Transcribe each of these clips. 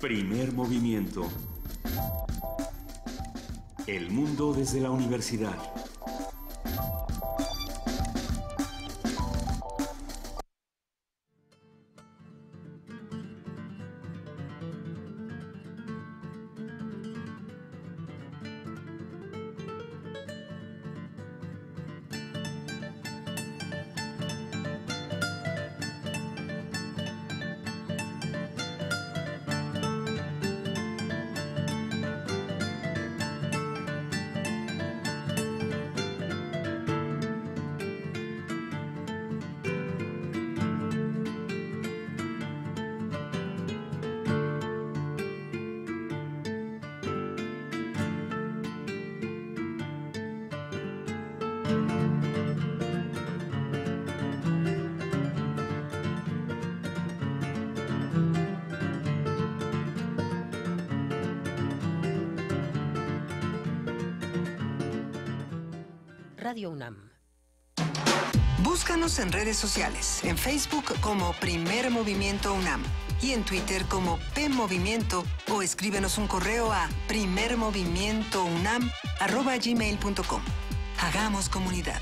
Primer movimiento. El mundo desde la universidad. Radio UNAM. Búscanos en redes sociales, en Facebook como Primer Movimiento UNAM y en Twitter como PMovimiento, o escríbenos un correo a primermovimientounam@gmail.com. Hagamos comunidad.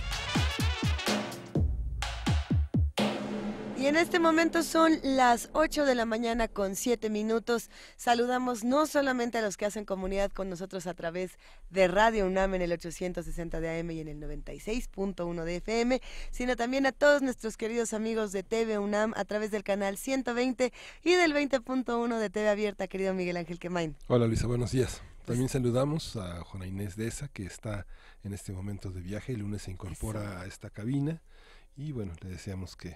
Y en este momento son las 8 de la mañana con 7 minutos. Saludamos no solamente a los que hacen comunidad con nosotros a través de Radio UNAM en el 860 de AM y en el 96.1 de FM, sino también a todos nuestros queridos amigos de TV UNAM a través del canal 120 y del 20.1 de TV Abierta, querido Miguel Ángel Quemain. Hola Luisa, buenos días. También saludamos a Juana Inés de Esa, que está en este momento de viaje. El lunes se incorpora a esta cabina y bueno, le deseamos que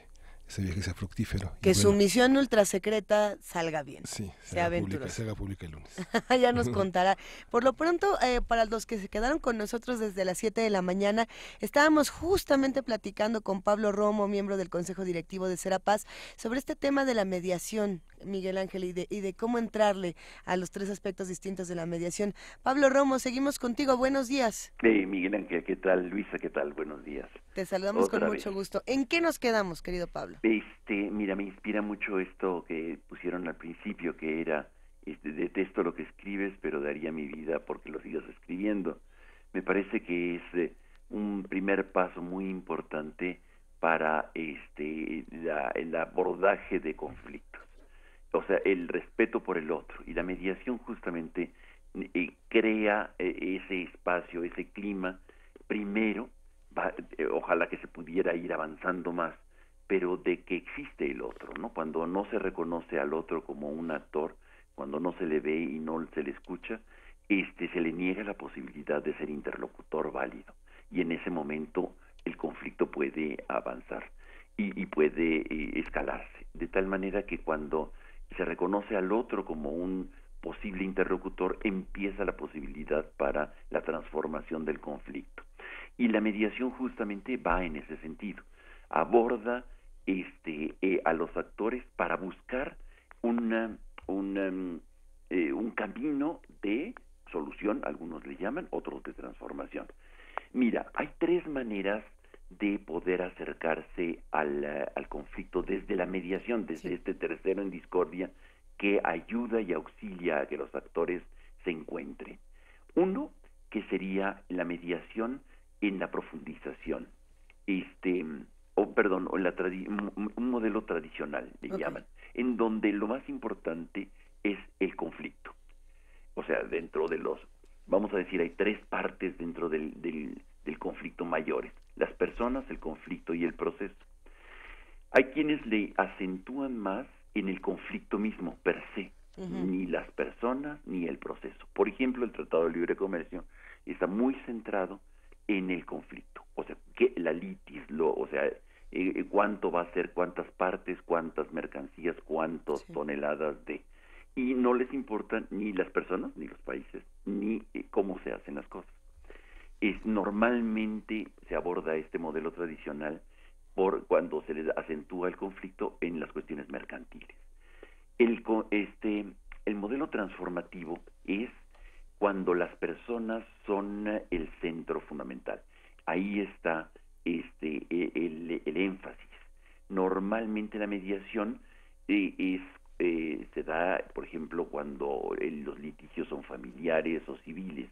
ese viaje sea fructífero. Que bueno, su misión ultra secreta salga bien. Sí, sea aventurosa. Se haga pública el lunes. Ya nos contará. Por lo pronto, para los que se quedaron con nosotros desde las 7 de la mañana, estábamos justamente platicando con Pablo Romo, miembro del Consejo Directivo de Serapaz, sobre este tema de la mediación, Miguel Ángel, y de cómo entrarle a los tres aspectos distintos de la mediación. Pablo Romo, seguimos contigo. Buenos días. Miguel Ángel, ¿qué tal? Luisa, ¿qué tal? Buenos días. Te saludamos Otra con vez. mucho gusto. ¿En qué nos quedamos, querido Pablo? Mira, me inspira mucho esto que pusieron al principio, que era, detesto lo que escribes, pero daría mi vida porque lo sigas escribiendo. Me parece que es un primer paso muy importante para el abordaje de conflictos. O sea, el respeto por el otro. Y la mediación justamente crea ese espacio, ese clima. Primero, ojalá que se pudiera ir avanzando más, pero de que existe el otro, ¿no? Cuando no se reconoce al otro como un actor, cuando no se le ve y no se le escucha, se le niega la posibilidad de ser interlocutor válido, y en ese momento el conflicto puede avanzar y puede escalarse, de tal manera que cuando se reconoce al otro como un posible interlocutor, empieza la posibilidad para la transformación del conflicto. Y la mediación justamente va en ese sentido, aborda a los actores para buscar un camino de solución, algunos le llaman, otros de transformación. Mira, hay tres maneras de poder acercarse al conflicto desde la mediación, desde este tercero en discordia que ayuda y auxilia a que los actores se encuentren. Uno, que sería la mediación en la profundización, un modelo tradicional, le llaman, en donde lo más importante es el conflicto. O sea, dentro de vamos a decir, hay tres partes dentro del conflicto mayores: las personas, el conflicto y el proceso. Hay quienes le acentúan más en el conflicto mismo, per se, ni las personas ni el proceso. Por ejemplo, el Tratado de Libre Comercio está muy centrado en el conflicto, o sea, que la litis, cuánto va a ser, cuántas partes, cuántas mercancías, cuántas toneladas de... Y no les importan ni las personas, ni los países, ni cómo se hacen las cosas. Normalmente se aborda este modelo tradicional cuando se les acentúa el conflicto en las cuestiones mercantiles. El modelo transformativo es cuando las personas son el centro fundamental. Ahí está el énfasis. Normalmente la mediación se da, por ejemplo, cuando los litigios son familiares o civiles,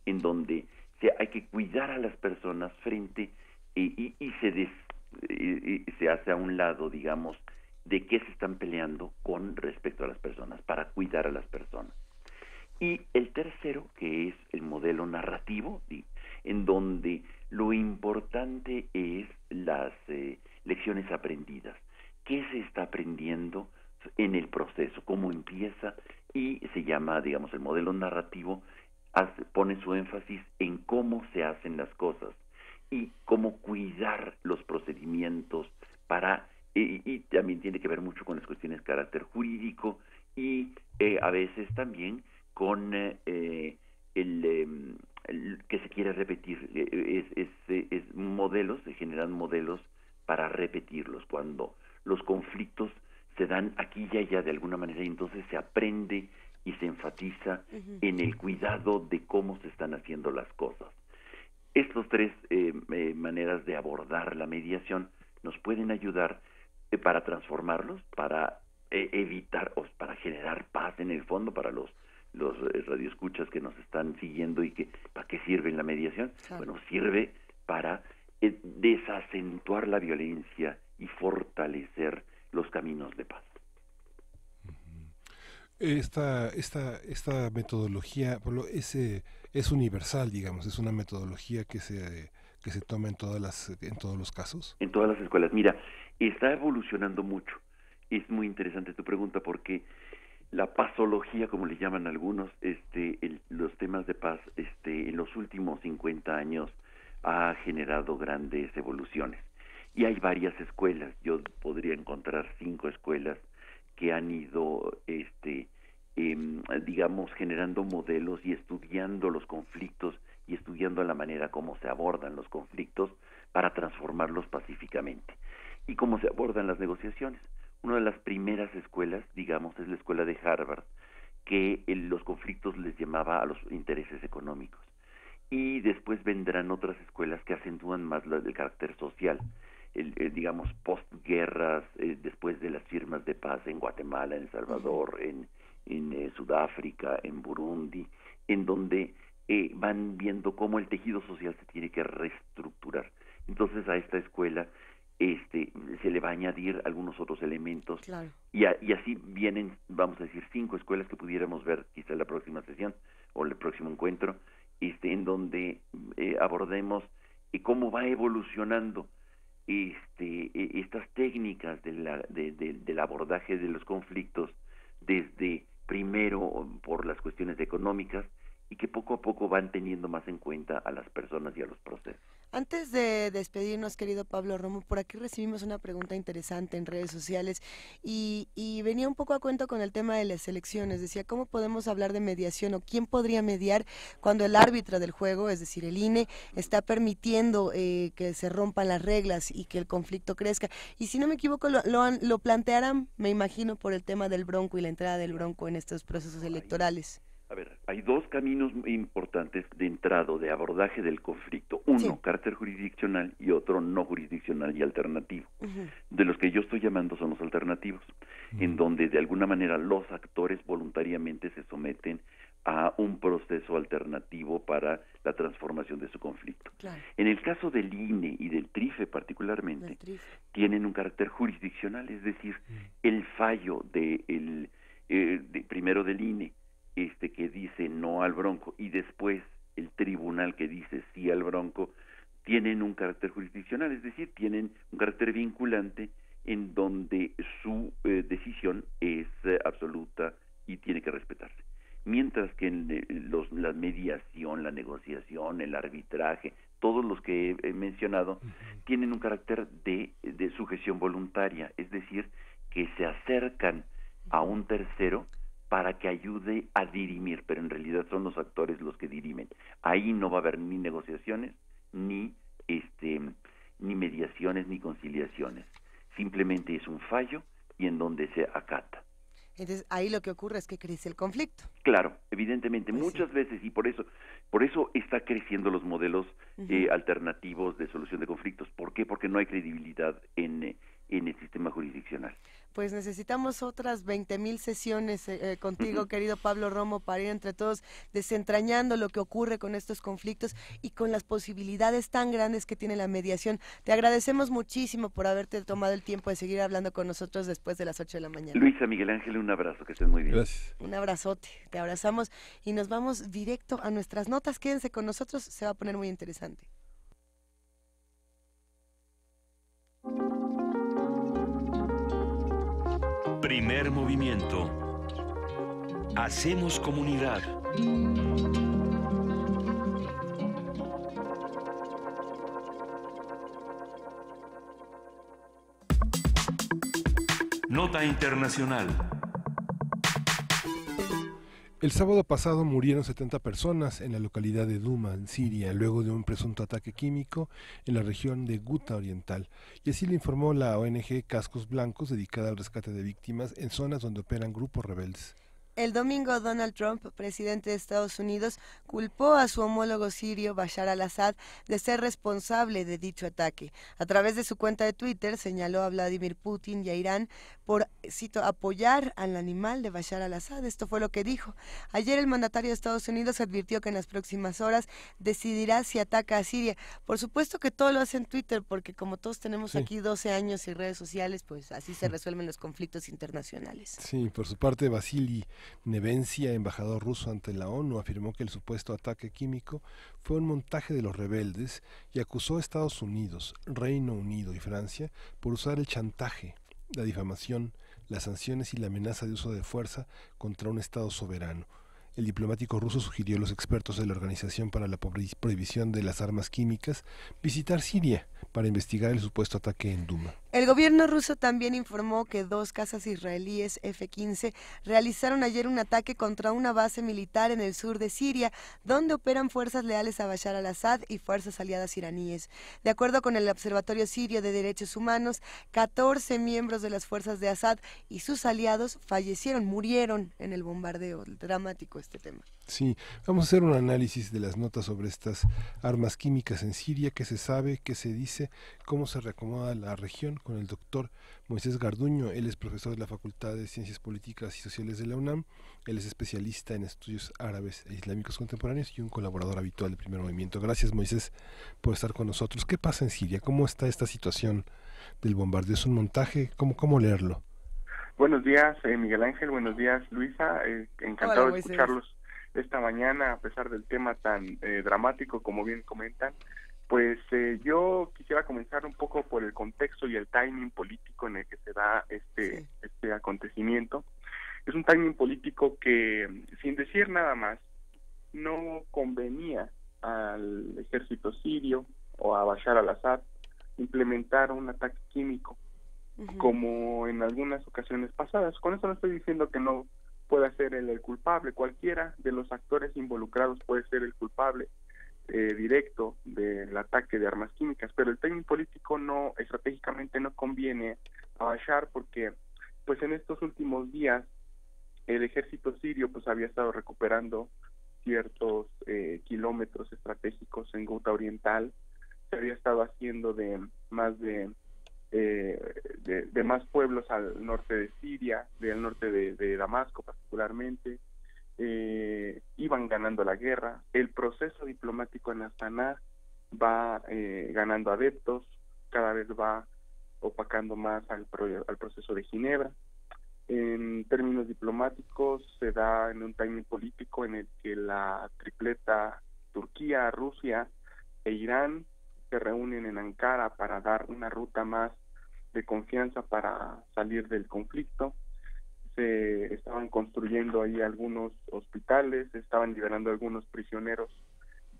en donde hay que cuidar a las personas frente y se hace a un lado, digamos, de qué se están peleando con respecto a las personas, para cuidar a las personas. Y el tercero, que es el modelo narrativo, en donde lo importante es las lecciones aprendidas. ¿Qué se está aprendiendo en el proceso? ¿Cómo empieza? Y se llama, digamos, el modelo narrativo, pone su énfasis en cómo se hacen las cosas y cómo cuidar los procedimientos para... y también tiene que ver mucho con las cuestiones de carácter jurídico y a veces también con el que se quiere repetir, modelos, se generan modelos para repetirlos, cuando los conflictos se dan aquí y allá de alguna manera, y entonces se aprende y se enfatiza en el cuidado de cómo se están haciendo las cosas. Estos tres maneras de abordar la mediación nos pueden ayudar para transformarlos, para evitar, o para generar paz en el fondo, para los radioescuchas que nos están siguiendo y que ¿para qué sirve la mediación? Claro. Bueno, sirve para desacentuar la violencia y fortalecer los caminos de paz. Esta metodología, Pablo, es universal, digamos, es una metodología que se toma en todos los casos. En todas las escuelas. Mira, está evolucionando mucho. Es muy interesante tu pregunta porque la pazología, como le llaman algunos, los temas de paz, en los últimos 50 años ha generado grandes evoluciones. Y hay varias escuelas. Yo podría encontrar 5 escuelas que han ido, digamos, generando modelos y estudiando los conflictos y estudiando la manera como se abordan los conflictos para transformarlos pacíficamente. Y cómo se abordan las negociaciones. Una de las primeras escuelas, digamos, es la escuela de Harvard, que los conflictos les llamaba a los intereses económicos. Y después vendrán otras escuelas que acentúan más el carácter social. Digamos, postguerras, después de las firmas de paz en Guatemala, en El Salvador, en Sudáfrica, en Burundi, en donde van viendo cómo el tejido social se tiene que reestructurar. Entonces a esta escuela se le va a añadir algunos otros elementos. Claro. Y así vienen, vamos a decir, 5 escuelas que pudiéramos ver quizá en la próxima sesión o el próximo encuentro, en donde abordemos cómo va evolucionando estas técnicas del abordaje de los conflictos, desde primero por las cuestiones económicas, y que poco a poco van teniendo más en cuenta a las personas y a los procesos. Antes de despedirnos, querido Pablo Romo, por aquí recibimos una pregunta interesante en redes sociales y venía un poco a cuento con el tema de las elecciones. Decía, ¿cómo podemos hablar de mediación o quién podría mediar cuando el árbitro del juego, es decir, el INE, está permitiendo que se rompan las reglas y que el conflicto crezca? Y si no me equivoco, lo plantearán, me imagino, por el tema del Bronco y la entrada del Bronco en estos procesos electorales. A ver, hay 2 caminos importantes de entrada, de abordaje del conflicto. Uno, sí, carácter jurisdiccional, y otro no jurisdiccional y alternativo. De los que yo estoy llamando son los alternativos, en donde de alguna manera los actores voluntariamente se someten a un proceso alternativo para la transformación de su conflicto. Claro. En el caso del INE y del TRIFE particularmente, tienen un carácter jurisdiccional, es decir, el fallo primero del INE, que dice no al Bronco, y después el tribunal que dice sí al Bronco, tienen un carácter jurisdiccional, es decir, tienen un carácter vinculante en donde su decisión es absoluta y tiene que respetarse. Mientras que en la mediación, la negociación, el arbitraje, todos los que he mencionado, tienen un carácter de sujeción voluntaria, es decir, que se acercan a un tercero para que ayude a dirimir, pero en realidad son los actores los que dirimen. Ahí no va a haber ni negociaciones, ni mediaciones, ni conciliaciones. Simplemente es un fallo y en donde se acata. Entonces, ahí lo que ocurre es que crece el conflicto. Claro, evidentemente, pues muchas veces, y por eso está creciendo los modelos alternativos de solución de conflictos. ¿Por qué? Porque no hay credibilidad en en el sistema jurisdiccional. Pues necesitamos otras 20,000 sesiones contigo, querido Pablo Romo, para ir entre todos desentrañando lo que ocurre con estos conflictos y con las posibilidades tan grandes que tiene la mediación. Te agradecemos muchísimo por haberte tomado el tiempo de seguir hablando con nosotros después de las 8 de la mañana. Luisa, Miguel Ángel, un abrazo, que estén muy bien. Gracias. Un abrazote, te abrazamos y nos vamos directo a nuestras notas. Quédense con nosotros, se va a poner muy interesante. Primer movimiento. Hacemos comunidad. Nota internacional. El sábado pasado murieron 70 personas en la localidad de Duma, en Siria, luego de un presunto ataque químico en la región de Ghouta Oriental. Y así lo informó la ONG Cascos Blancos, dedicada al rescate de víctimas en zonas donde operan grupos rebeldes. El domingo, Donald Trump, presidente de Estados Unidos, culpó a su homólogo sirio, Bashar al-Assad, de ser responsable de dicho ataque. A través de su cuenta de Twitter, señaló a Vladimir Putin y a Irán por, cito, apoyar al animal de Bashar al-Assad. Esto fue lo que dijo. Ayer el mandatario de Estados Unidos advirtió que en las próximas horas decidirá si ataca a Siria. Por supuesto que todo lo hace en Twitter, porque como todos tenemos aquí 12 años y redes sociales, pues así se resuelven los conflictos internacionales. Sí, por su parte, Vasily Nevencia, embajador ruso ante la ONU, afirmó que el supuesto ataque químico fue un montaje de los rebeldes y acusó a Estados Unidos, Reino Unido y Francia por usar el chantaje, la difamación, las sanciones y la amenaza de uso de fuerza contra un Estado soberano. El diplomático ruso sugirió a los expertos de la Organización para la Prohibición de las Armas Químicas visitar Siria para investigar el supuesto ataque en Duma. El gobierno ruso también informó que 2 cazas israelíes F-15 realizaron ayer un ataque contra una base militar en el sur de Siria, donde operan fuerzas leales a Bashar al-Assad y fuerzas aliadas iraníes. De acuerdo con el Observatorio Sirio de Derechos Humanos, 14 miembros de las fuerzas de Assad y sus aliados murieron en el bombardeo. Dramático este tema. Sí, vamos a hacer un análisis de las notas sobre estas armas químicas en Siria, qué se sabe, qué se dice, cómo se reacomoda la región, con el doctor Moisés Garduño. Él es profesor de la Facultad de Ciencias Políticas y Sociales de la UNAM, él es especialista en estudios árabes e islámicos contemporáneos y un colaborador habitual del Primer Movimiento. Gracias, Moisés, por estar con nosotros. ¿Qué pasa en Siria? ¿Cómo está esta situación del bombardeo? ¿Es un montaje? ¿Cómo leerlo? Buenos días, Miguel Ángel, buenos días, Luisa, encantado Hola, de escucharlos esta mañana, a pesar del tema tan dramático como bien comentan. Pues yo quisiera comenzar un poco por el contexto y el timing político en el que se da este acontecimiento. Es un timing político que, sin decir nada más, no convenía al ejército sirio o a Bashar al-Assad implementar un ataque químico, como en algunas ocasiones pasadas. Con eso no estoy diciendo que no pueda ser él el culpable. Cualquiera de los actores involucrados puede ser el culpable directo del ataque de armas químicas, pero el timing político estratégicamente no conviene a Bashar, porque pues en estos últimos días el ejército sirio pues había estado recuperando ciertos kilómetros estratégicos en Ghouta Oriental, se había estado haciendo de más pueblos al norte de Siria, del norte de Damasco particularmente. Iban ganando la guerra, el proceso diplomático en Astana va ganando adeptos, cada vez va opacando más al proceso de Ginebra. En términos diplomáticos se da en un timing político en el que la tripleta Turquía, Rusia e Irán se reúnen en Ankara para dar una ruta más de confianza para salir del conflicto. Se estaban construyendo ahí algunos hospitales, se estaban liberando algunos prisioneros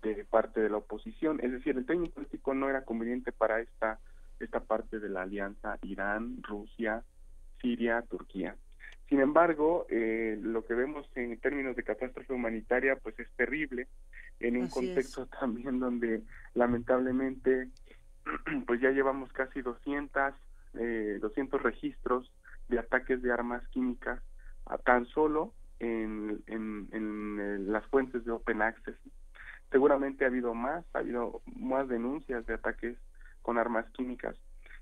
de parte de la oposición. Es decir, el timing político no era conveniente para esta parte de la alianza Irán, Rusia, Siria, Turquía. Sin embargo, lo que vemos en términos de catástrofe humanitaria pues es terrible, en un contexto también donde lamentablemente pues ya llevamos casi 200 registros de ataques de armas químicas tan solo en las fuentes de Open Access. Seguramente ha habido más denuncias de ataques con armas químicas.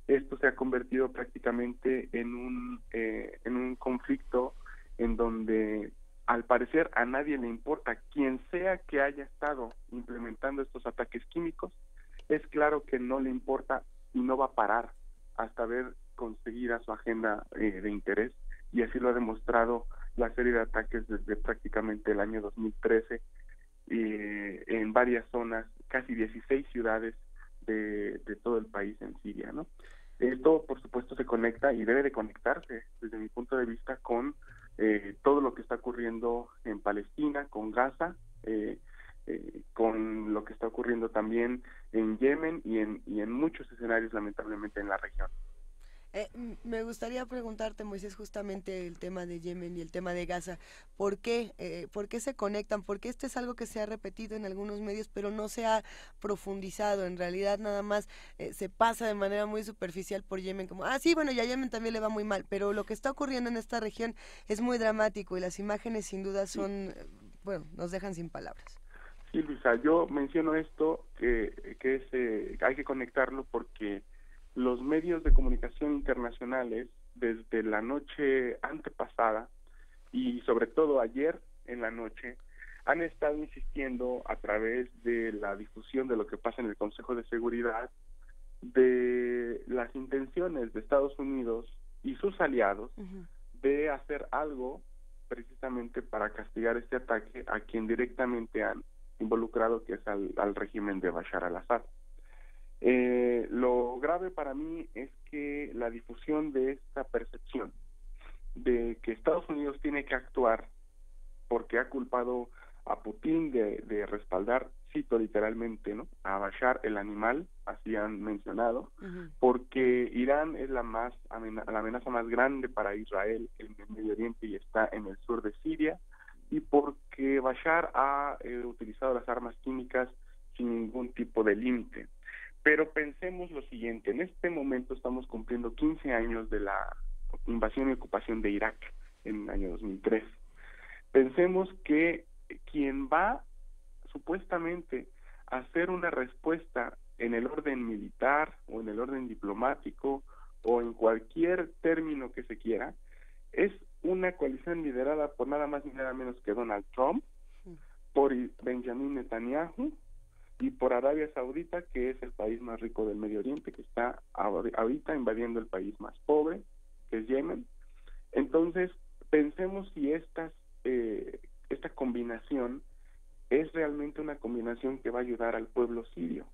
esto se ha convertido prácticamente en un conflicto en donde al parecer a nadie le importa. Quien sea que haya estado implementando estos ataques químicos, es claro que no le importa y no va a parar hasta ver conseguida su agenda de interés, y así lo ha demostrado la serie de ataques desde prácticamente el año 2013 en varias zonas, casi 16 ciudades de todo el país en Siria, ¿no? Esto, por supuesto, se conecta y debe de conectarse, desde mi punto de vista, con todo lo que está ocurriendo en Palestina, con Gaza, con lo que está ocurriendo también en Yemen y en muchos escenarios, lamentablemente, en la región. Me gustaría preguntarte, Moisés, justamente el tema de Yemen y el tema de Gaza. ¿Por qué se conectan? Porque esto es algo que se ha repetido en algunos medios, pero no se ha profundizado. En realidad, nada más se pasa de manera muy superficial por Yemen, como, sí, bueno, y a Yemen también le va muy mal, pero lo que está ocurriendo en esta región es muy dramático y las imágenes sin duda son, bueno, nos dejan sin palabras. Sí, Luisa, yo menciono esto, que hay que conectarlo porque los medios de comunicación internacionales, desde la noche antepasada y sobre todo ayer en la noche, han estado insistiendo a través de la difusión de lo que pasa en el Consejo de Seguridad, de las intenciones de Estados Unidos y sus aliados de hacer algo precisamente para castigar este ataque a quien directamente han involucrado, que es al régimen de Bashar al-Assad. Lo grave para mí es que la difusión de esta percepción de que Estados Unidos tiene que actuar porque ha culpado a Putin de respaldar, cito literalmente, ¿no?, a Bashar el animal, así han mencionado, porque Irán es la amenaza más grande para Israel en el Medio Oriente y está en el sur de Siria, y porque Bashar ha utilizado las armas químicas sin ningún tipo de límite. Pero pensemos lo siguiente, en este momento estamos cumpliendo 15 años de la invasión y ocupación de Irak en el año 2003. Pensemos que quien va supuestamente a hacer una respuesta en el orden militar o en el orden diplomático o en cualquier término que se quiera, es una coalición liderada por nada más ni nada menos que Donald Trump, por Benjamin Netanyahu y por Arabia Saudita, que es el país más rico del Medio Oriente, que está ahorita invadiendo el país más pobre, que es Yemen. Entonces, pensemos si esta combinación es realmente una combinación que va a ayudar al pueblo sirio.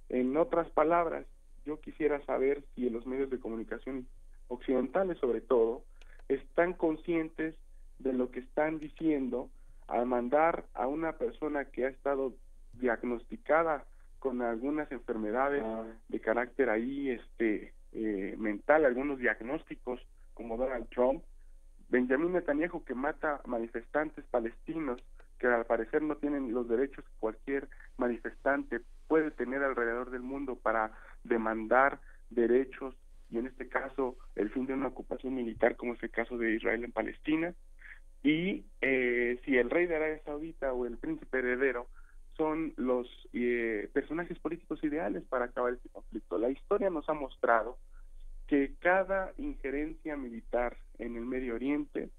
En otras palabras, yo quisiera saber si los medios de comunicación occidentales, sobre todo, están conscientes de lo que están diciendo al mandar a una persona que ha estado diagnosticada con algunas enfermedades de carácter ahí mental, algunos diagnósticos como Donald Trump, Benjamin Netanyahu, que mata manifestantes palestinos que al parecer no tienen los derechos que cualquier manifestante puede tener alrededor del mundo para demandar derechos, y en este caso el fin de una ocupación militar como es el caso de Israel en Palestina, y si el rey de Arabia Saudita o el príncipe heredero son los personajes políticos ideales para acabar este conflicto. La historia nos ha mostrado que cada injerencia militar en el Medio Oriente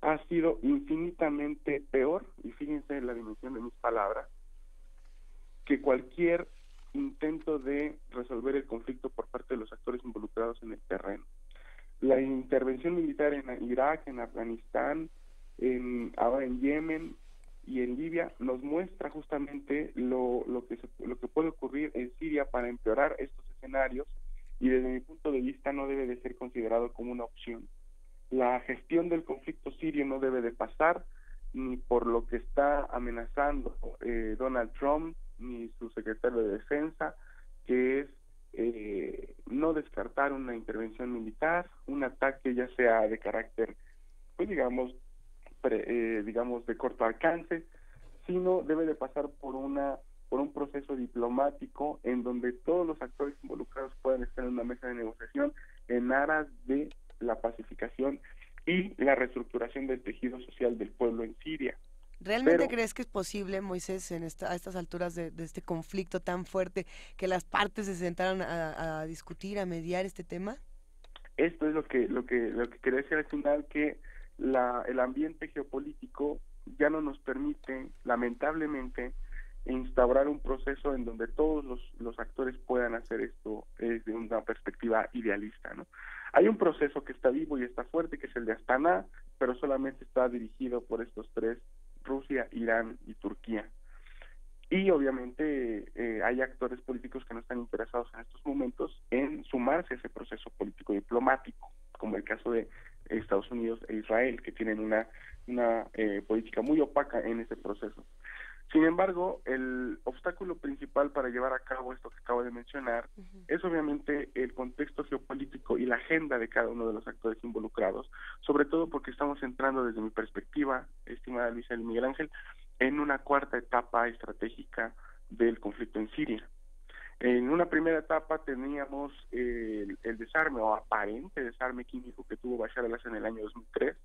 ha sido infinitamente peor, y fíjense en la dimensión de mis palabras, que cualquier intento de resolver el conflicto por parte de los actores involucrados en el terreno. La intervención militar en Irak, en Afganistán, ahora en Yemen y en Libia nos muestra justamente lo que puede ocurrir en Siria para empeorar estos escenarios, y desde mi punto de vista no debe de ser considerado como una opción. La gestión del conflicto sirio no debe de pasar ni por lo que está amenazando Donald Trump ni su secretario de Defensa, que es no descartar una intervención militar, un ataque ya sea de carácter, pues digamos de corto alcance, sino debe de pasar por un proceso diplomático en donde todos los actores involucrados puedan estar en una mesa de negociación en aras de la pacificación y la reestructuración del tejido social del pueblo en Siria. ¿Realmente crees que es posible, Moisés, a estas alturas de este conflicto tan fuerte, que las partes se sentaran a discutir, a mediar este tema? Esto es lo que quería decir al final, que el ambiente geopolítico ya no nos permite, lamentablemente, instaurar un proceso en donde todos los actores puedan hacer esto desde una perspectiva idealista, ¿no? Hay un proceso que está vivo y está fuerte, que es el de Astana, pero solamente está dirigido por estos tres: Rusia, Irán y Turquía. Y obviamente hay actores políticos que no están interesados en estos momentos en sumarse a ese proceso político diplomático, como el caso de Estados Unidos e Israel, que tienen una política muy opaca en ese proceso. Sin embargo, el obstáculo principal para llevar a cabo esto que acabo de mencionar es obviamente el contexto geopolítico y la agenda de cada uno de los actores involucrados, sobre todo porque estamos entrando, desde mi perspectiva, estimada Luisa y Miguel Ángel, en una cuarta etapa estratégica del conflicto en Siria. En una primera etapa teníamos el desarme o aparente desarme químico que tuvo Bashar al-Assad en el año 2003,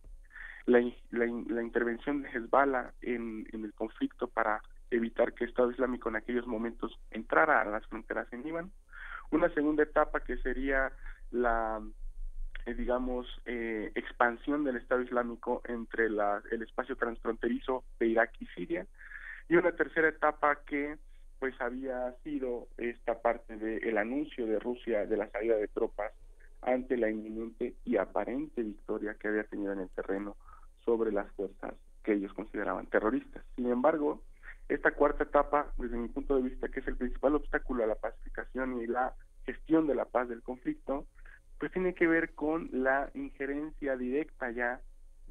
la intervención de Hezbollah en el conflicto para evitar que Estado Islámico en aquellos momentos entrara a las fronteras en Líbano. Una segunda etapa que sería la expansión del Estado Islámico entre el espacio transfronterizo de Irak y Siria, y una tercera etapa que pues había sido esta parte del anuncio de Rusia de la salida de tropas ante la inminente y aparente victoria que había tenido en el terreno sobre las fuerzas que ellos consideraban terroristas. Sin embargo, esta cuarta etapa, desde mi punto de vista, que es el principal obstáculo a la pacificación y la gestión de la paz del conflicto, pues tiene que ver con la injerencia directa ya,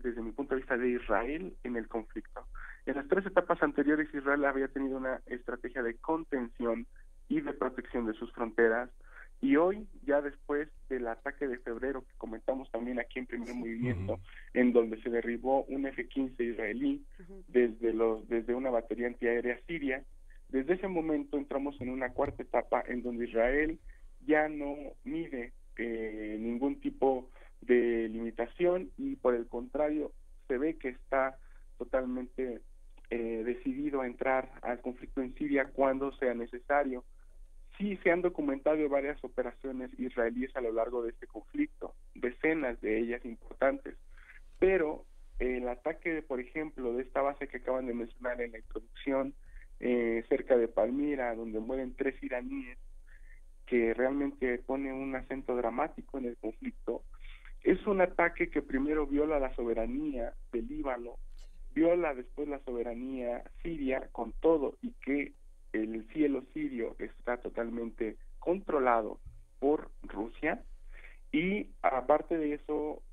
desde mi punto de vista, de Israel en el conflicto. En las tres etapas anteriores, Israel había tenido una estrategia de contención y de protección de sus fronteras, y hoy, ya después del ataque de febrero que comentamos también aquí en Primer Movimiento, en donde se derribó un F-15 israelí desde una batería antiaérea siria, desde ese momento entramos en una cuarta etapa en donde Israel ya no mide ningún tipo de limitación, y por el contrario se ve que está totalmente decidido a entrar al conflicto en Siria cuando sea necesario. Sí, se han documentado varias operaciones israelíes a lo largo de este conflicto, decenas de ellas importantes, pero el ataque, por ejemplo, de esta base que acaban de mencionar en la introducción, cerca de Palmira, donde mueren 3 iraníes, que realmente pone un acento dramático en el conflicto, es un ataque que primero viola la soberanía del Líbano, viola después la soberanía siria con todo, y que el cielo sirio está totalmente controlado por Rusia, y aparte de eso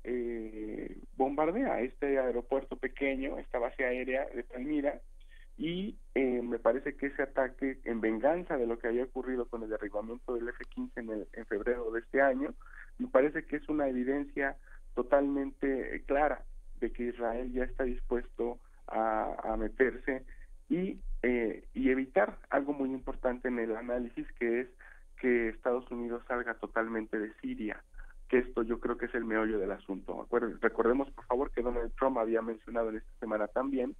bombardea este aeropuerto pequeño, esta base aérea de Palmira, y me parece que ese ataque, en venganza de lo que había ocurrido con el derribamiento del F-15 en febrero de este año, me parece que es una evidencia totalmente clara de que Israel ya está dispuesto a meterse y evitar algo muy importante en el análisis, que es que Estados Unidos salga totalmente de Siria, que esto yo creo que es el meollo del asunto. Recordemos, por favor, que Donald Trump había mencionado en esta semana también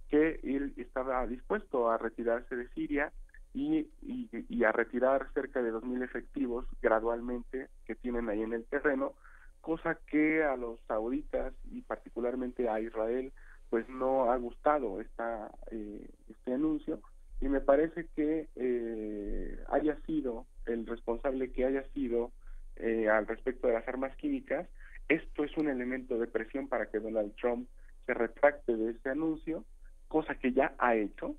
que él estaba dispuesto a retirarse de Siria y a retirar cerca de 2.000 efectivos gradualmente que tienen ahí en el terreno, cosa que a los sauditas y particularmente a Israel pues no ha gustado este anuncio, y me parece que haya sido el responsable que haya sido al respecto de las armas químicas. Esto es un elemento de presión para que Donald Trump se retracte de este anuncio, cosa que ya ha hecho,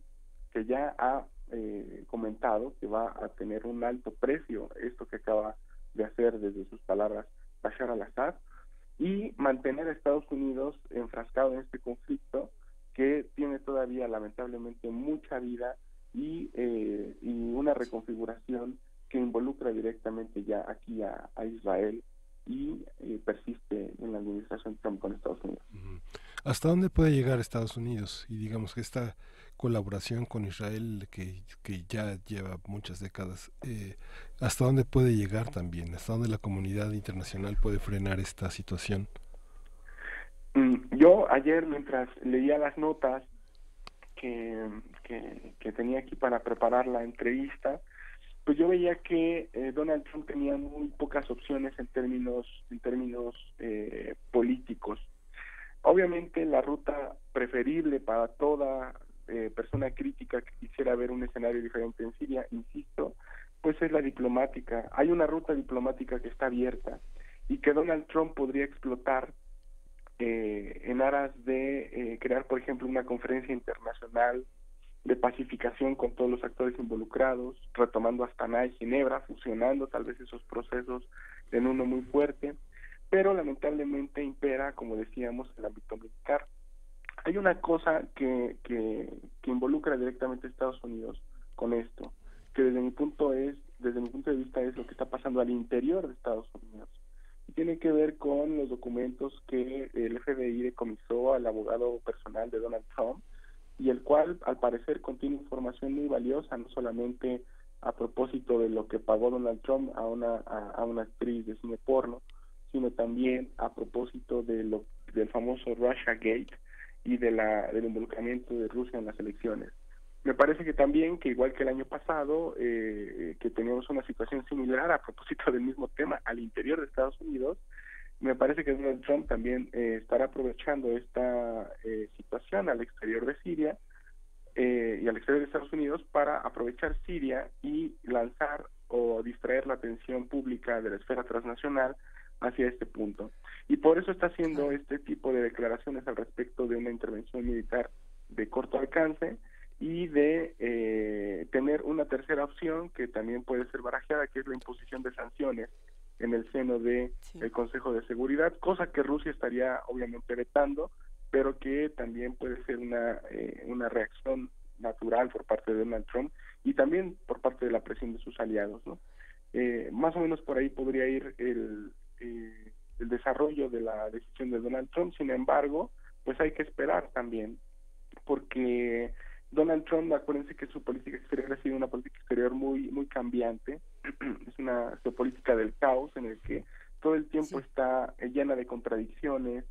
que ya ha comentado que va a tener un alto precio esto que acaba de hacer, desde sus palabras, Bashar al-Assad, y mantener a Estados Unidos enfrascado en este conflicto que tiene todavía lamentablemente mucha vida y una reconfiguración que involucra directamente ya aquí a Israel y persiste en la administración Trump con Estados Unidos. ¿Hasta dónde puede llegar Estados Unidos? Y digamos que esta colaboración con Israel que ya lleva muchas décadas, ¿hasta dónde puede llegar también? ¿Hasta dónde la comunidad internacional puede frenar esta situación? Yo ayer, mientras leía las notas que tenía aquí para preparar la entrevista, pues yo veía que Donald Trump tenía muy pocas opciones en términos políticos. Obviamente la ruta preferible para toda persona crítica que quisiera ver un escenario diferente en Siria, insisto, pues es la diplomática. Hay una ruta diplomática que está abierta y que Donald Trump podría explotar en aras de crear, por ejemplo, una conferencia internacional de pacificación con todos los actores involucrados, retomando Astana y Ginebra, fusionando tal vez esos procesos en uno muy fuerte, pero lamentablemente impera, como decíamos, el ámbito militar. Hay una cosa que involucra directamente a Estados Unidos con esto, que desde mi punto de vista es lo que está pasando al interior de Estados Unidos. Y tiene que ver con los documentos que el FBI decomisó al abogado personal de Donald Trump, y el cual al parecer contiene información muy valiosa, no solamente a propósito de lo que pagó Donald Trump a una actriz de cine porno, sino también a propósito del famoso Russiagate y del involucramiento de Rusia en las elecciones. Me parece que también, que igual que el año pasado, que teníamos una situación similar a propósito del mismo tema al interior de Estados Unidos, me parece que Donald Trump también estará aprovechando esta situación al exterior de Siria y al exterior de Estados Unidos para aprovechar Siria y lanzar o distraer la atención pública de la esfera transnacional hacia este punto. Y por eso está haciendo este tipo de declaraciones al respecto de una intervención militar de corto alcance y de tener una tercera opción que también puede ser barajeada, que es la imposición de sanciones en el seno de el Consejo de Seguridad, cosa que Rusia estaría obviamente vetando, pero que también puede ser una reacción natural por parte de Donald Trump y también por parte de la presión de sus aliados, ¿no? Más o menos por ahí podría ir el desarrollo de la decisión de Donald Trump. Sin embargo, pues hay que esperar también, porque Donald Trump, acuérdense que su política exterior ha sido una política exterior muy cambiante, es una geopolítica del caos en el que todo el tiempo está llena de contradicciones,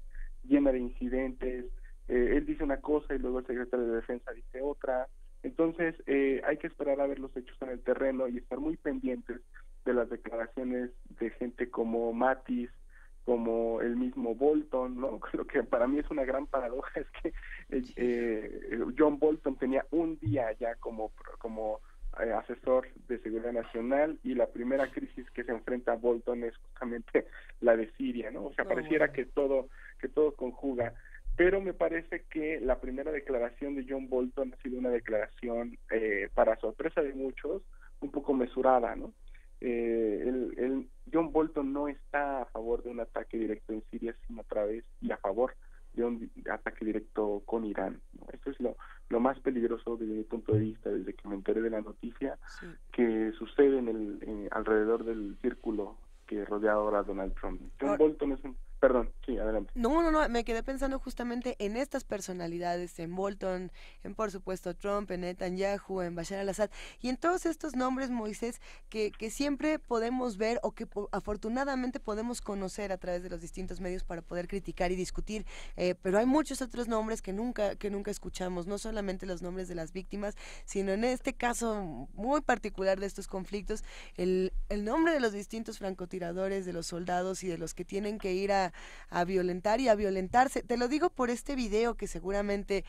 llena de incidentes, él dice una cosa y luego el secretario de Defensa dice otra. Entonces hay que esperar a ver los hechos en el terreno y estar muy pendientes de las declaraciones de gente como Mattis, como el mismo Bolton, ¿no? Lo que para mí es una gran paradoja es que John Bolton tenía un día ya como asesor de seguridad nacional, y la primera crisis que se enfrenta a Bolton es justamente la de Siria, ¿no? O sea, pareciera que todo conjuga, pero me parece que la primera declaración de John Bolton ha sido una declaración, para sorpresa de muchos, un poco mesurada, ¿no? John Bolton no está a favor de un ataque directo en Siria, sino otra vez y a favor de un ataque directo con Irán, ¿no? Esto es lo más peligroso desde mi punto de vista, desde que me enteré de la noticia, que sucede alrededor del círculo que rodea ahora a Donald Trump. John Bolton es un... Perdón, sí, adelante. No, me quedé pensando justamente en estas personalidades, en Bolton, en por supuesto Trump, en Netanyahu, en Bashar al-Assad, y en todos estos nombres, Moisés, que siempre podemos ver o que afortunadamente podemos conocer a través de los distintos medios para poder criticar y discutir, pero hay muchos otros nombres que nunca escuchamos, no solamente los nombres de las víctimas, sino en este caso muy particular de estos conflictos, el nombre de los distintos francotiradores, de los soldados y de los que tienen que ir a violentar y a violentarse. Te lo digo por este video que seguramente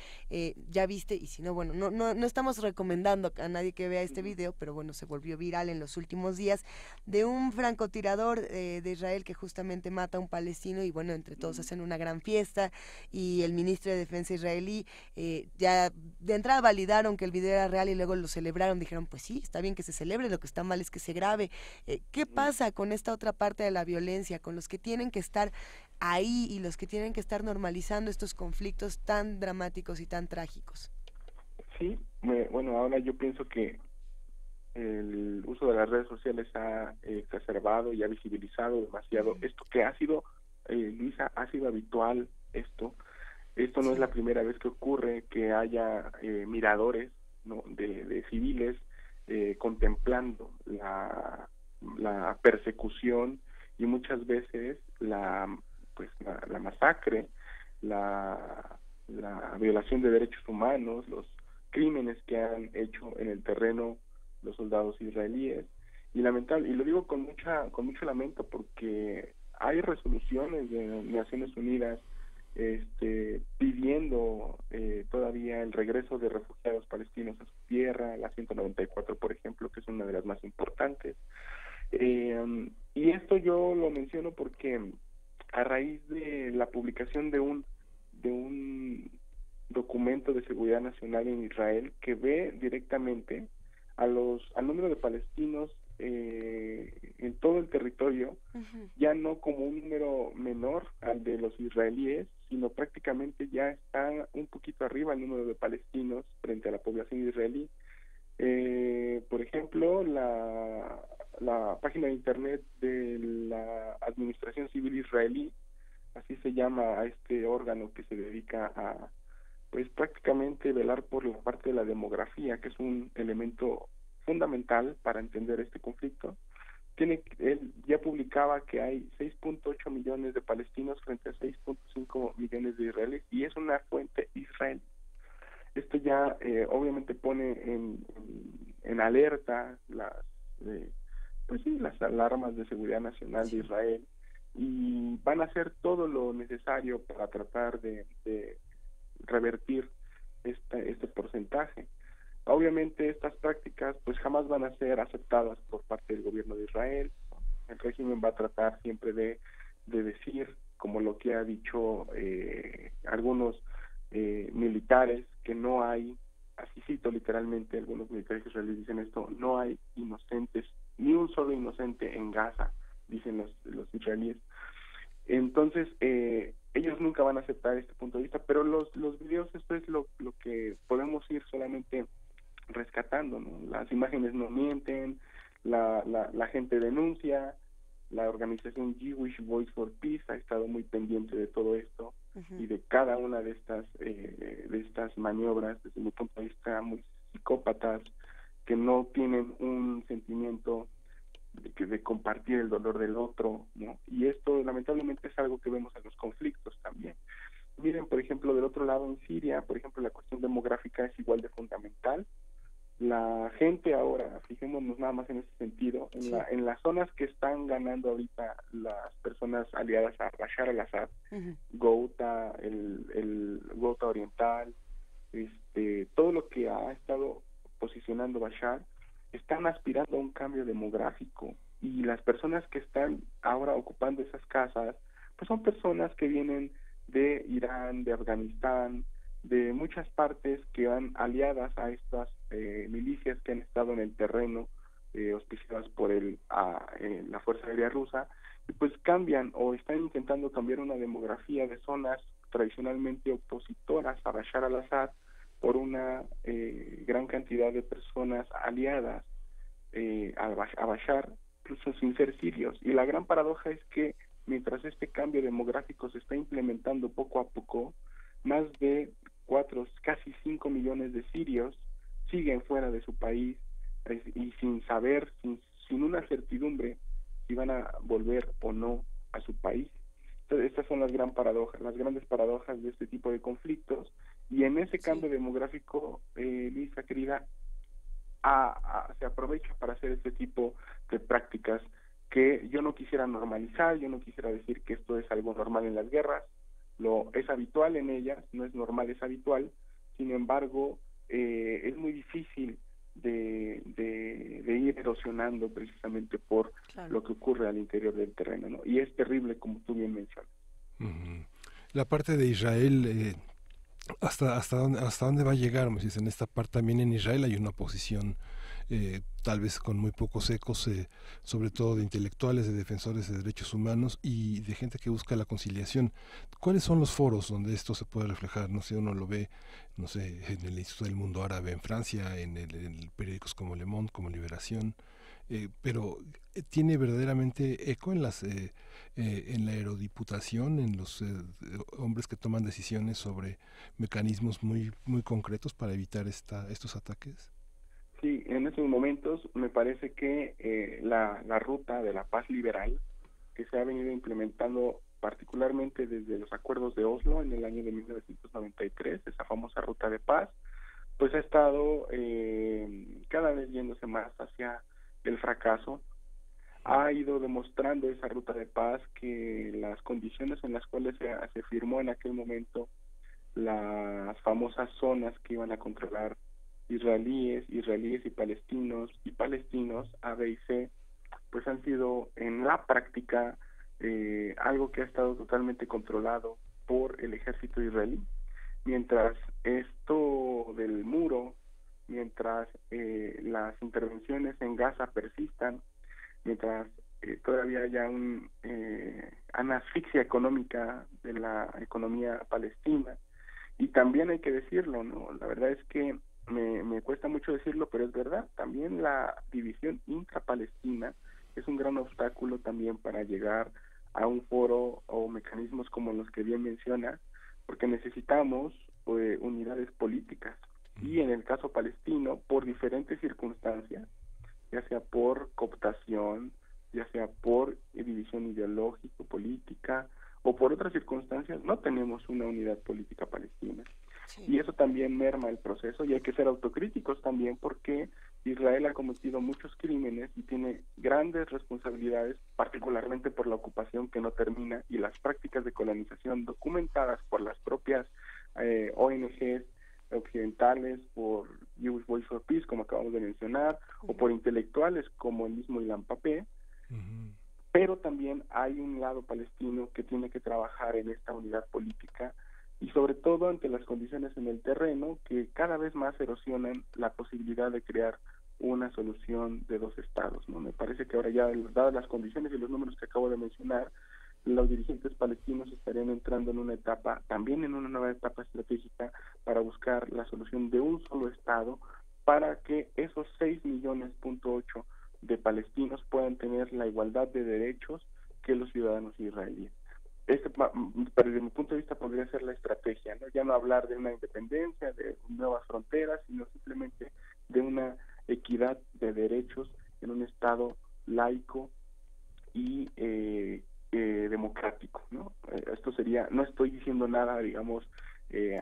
ya viste, y si no, bueno, no estamos recomendando a nadie que vea este video, pero bueno, se volvió viral en los últimos días, de un francotirador de Israel que justamente mata a un palestino, y bueno, entre todos hacen una gran fiesta, y el ministro de Defensa israelí ya de entrada validaron que el video era real y luego lo celebraron, dijeron, pues sí, está bien que se celebre, lo que está mal es que se grabe. ¿Qué pasa con esta otra parte de la violencia, con los que tienen que estar ahí y los que tienen que estar normalizando estos conflictos tan dramáticos y tan trágicos? Sí, bueno, ahora yo pienso que el uso de las redes sociales ha exacerbado y ha visibilizado demasiado esto que ha sido, Luisa, ha sido habitual esto no es la primera vez que ocurre que haya miradores, ¿no?, de civiles contemplando la persecución y muchas veces la masacre, la violación de derechos humanos, crímenes que han hecho en el terreno los soldados israelíes. Y lamentable, y lo digo con mucho lamento, porque hay resoluciones de Naciones Unidas pidiendo todavía el regreso de refugiados palestinos a su tierra, la 194, por ejemplo, que es una de las más importantes. Y esto yo lo menciono porque a raíz de la publicación de un documento de seguridad nacional en Israel que ve directamente al número de palestinos en todo el territorio, ya no como un número menor al de los israelíes, sino prácticamente ya está un poquito arriba el número de palestinos frente a la población israelí. Por ejemplo, la página de internet de la Administración Civil Israelí, así se llama a este órgano que se dedica a, pues prácticamente velar por la parte de la demografía, que es un elemento fundamental para entender este conflicto. Él ya publicaba que hay 6.8 millones de palestinos frente a 6.5 millones de israelíes, y es una fuente israelí. Esto ya obviamente pone en alerta las alarmas de seguridad nacional de Israel, y van a hacer todo lo necesario para tratar de revertir este porcentaje. Obviamente estas prácticas pues jamás van a ser aceptadas por parte del gobierno de Israel. El régimen va a tratar siempre de decir, como lo que ha dicho algunos militares, que no hay, así cito literalmente, algunos militares israelíes dicen esto: no hay inocentes, ni un solo inocente en Gaza, dicen los israelíes. Entonces ellos nunca van a aceptar este punto de vista, pero los videos, esto es lo que podemos ir solamente rescatando, ¿no? Las imágenes no mienten, la gente denuncia, la organización Jewish Voice for Peace ha estado muy pendiente de todo esto y de cada una de estas maniobras, desde mi punto de vista, muy psicópatas, que no tienen un sentimiento de compartir el dolor del otro, ¿no? Y esto lamentablemente es algo que vemos en los conflictos también. Miren, por ejemplo, del otro lado en Siria, por ejemplo, la cuestión demográfica es igual de fundamental. La gente ahora, fijémonos nada más en ese sentido, en las zonas que están ganando ahorita las personas aliadas a Bashar al-Assad, Ghouta, el Ghouta oriental, todo lo que ha estado posicionando Bashar, están aspirando a un cambio demográfico, y las personas que están ahora ocupando esas casas pues son personas que vienen de Irán, de Afganistán, de muchas partes que van aliadas a estas milicias que han estado en el terreno, auspiciadas por la Fuerza Aérea Rusa, y pues cambian o están intentando cambiar una demografía de zonas tradicionalmente opositoras a Bashar al-Assad por una gran cantidad de personas aliadas a Bashar, incluso sin ser sirios. Y la gran paradoja es que mientras este cambio demográfico se está implementando poco a poco, más de 4, casi 5 millones de sirios siguen fuera de su país y sin saber, sin una certidumbre si van a volver o no a su país. Entonces, estas son las grandes paradojas de este tipo de conflictos, y en ese cambio demográfico, Luisa querida, se aprovecha para hacer este tipo de prácticas que yo no quisiera normalizar. Yo no quisiera decir que esto es algo normal en las guerras, es habitual en ellas, no es normal, es habitual. Sin embargo, es muy difícil de ir erosionando precisamente por lo que ocurre al interior del terreno, ¿no? Y es terrible, como tú bien mencionas. La parte de Israel, ¿hasta dónde va a llegar? En esta parte también en Israel hay una posición tal vez con muy pocos ecos, sobre todo de intelectuales, de defensores de derechos humanos y de gente que busca la conciliación. ¿Cuáles son los foros donde esto se puede reflejar? No sé, uno lo ve, no sé, en el Instituto del Mundo Árabe en Francia, en periódicos como Le Monde, como Liberación, pero ¿tiene verdaderamente eco en en la eurodiputación, en los hombres que toman decisiones sobre mecanismos muy concretos para evitar estos ataques? Sí, en estos momentos me parece que la ruta de la paz liberal, que se ha venido implementando particularmente desde los acuerdos de Oslo en el año de 1993, esa famosa ruta de paz, pues ha estado cada vez yéndose más hacia el fracaso. Ha ido demostrando esa ruta de paz que las condiciones en las cuales se firmó en aquel momento las famosas zonas que iban a controlar israelíes y palestinos A, B y C, pues han sido en la práctica algo que ha estado totalmente controlado por el ejército israelí. Mientras esto del muro, mientras las intervenciones en Gaza persistan, mientras todavía haya una asfixia económica de la economía palestina, y también hay que decirlo, ¿no? La verdad es que me cuesta mucho decirlo, pero es verdad, también la división intrapalestina es un gran obstáculo también para llegar a un foro o mecanismos como los que bien menciona, porque necesitamos unidades políticas, y en el caso palestino, por diferentes circunstancias, ya sea por cooptación, ya sea por división ideológico-política, o por otras circunstancias, no tenemos una unidad política palestina. Sí. Y eso también merma el proceso, y hay que ser autocríticos también, porque Israel ha cometido muchos crímenes y tiene grandes responsabilidades, particularmente por la ocupación que no termina y las prácticas de colonización documentadas por las propias ONGs occidentales, por Jewish Voice for Peace, como acabamos de mencionar, o por intelectuales como el mismo Ilan Pappé. Pero también hay un lado palestino que tiene que trabajar en esta unidad política, y sobre todo ante las condiciones en el terreno que cada vez más erosionan la posibilidad de crear una solución de dos estados, ¿no? Me parece que ahora ya, dadas las condiciones y los números que acabo de mencionar, los dirigentes palestinos estarían entrando en una etapa, también en una nueva etapa estratégica, para buscar la solución de un solo estado, para que esos 6,8 millones de palestinos puedan tener la igualdad de derechos que los ciudadanos israelíes. Desde mi punto de vista, podría ser la estrategia, ¿no? Ya no hablar de una independencia, de nuevas fronteras, sino simplemente de una equidad de derechos en un estado laico y democrático, ¿no? Esto sería, no estoy diciendo nada, digamos,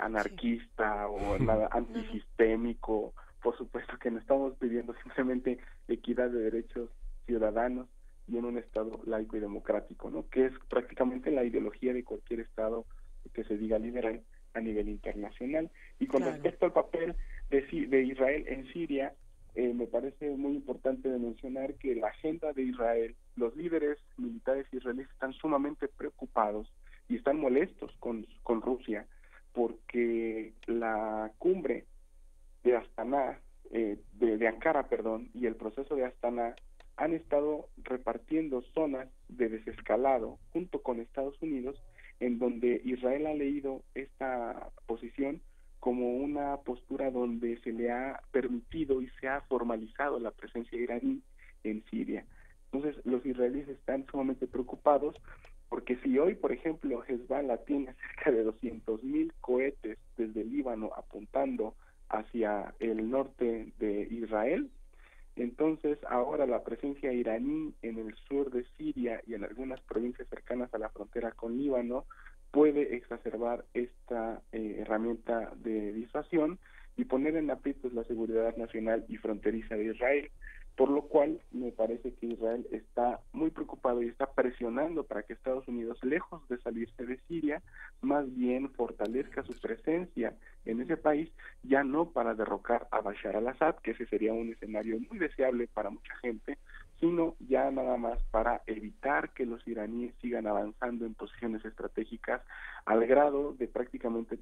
anarquista o nada antisistémico. Por supuesto que no estamos pidiendo simplemente equidad de derechos ciudadanos y en un estado laico y democrático, ¿no? Que es prácticamente la ideología de cualquier estado que se diga liberal a nivel internacional. Y con respecto al papel de Israel en Siria, me parece muy importante de mencionar que la agenda de Israel, los líderes militares israelíes están sumamente preocupados y están molestos con Rusia, porque la cumbre de Astana, de Ankara, y el proceso de Astana han estado repartiendo zonas de desescalado junto con Estados Unidos, en donde Israel ha leído esta posición como una postura donde se le ha permitido y se ha formalizado la presencia iraní en Siria. Entonces, los israelíes están sumamente preocupados, porque si hoy, por ejemplo, Hezbollah tiene cerca de 200,000 cohetes desde el Líbano apuntando hacia el norte de Israel, entonces ahora la presencia iraní en el sur de Siria y en algunas provincias cercanas a la frontera con Líbano puede exacerbar esta herramienta de disuasión y poner en aprietos la seguridad nacional y fronteriza de Israel, por lo cual me parece que Israel está muy preocupado y está presionando para que Estados Unidos, lejos de salirse de Siria, más bien fortalezca su presencia en ese país, ya no para derrocar a Bashar al-Assad, que ese sería un escenario muy deseable para mucha gente, sino ya nada más para evitar que los iraníes sigan avanzando en posiciones estratégicas al grado de prácticamente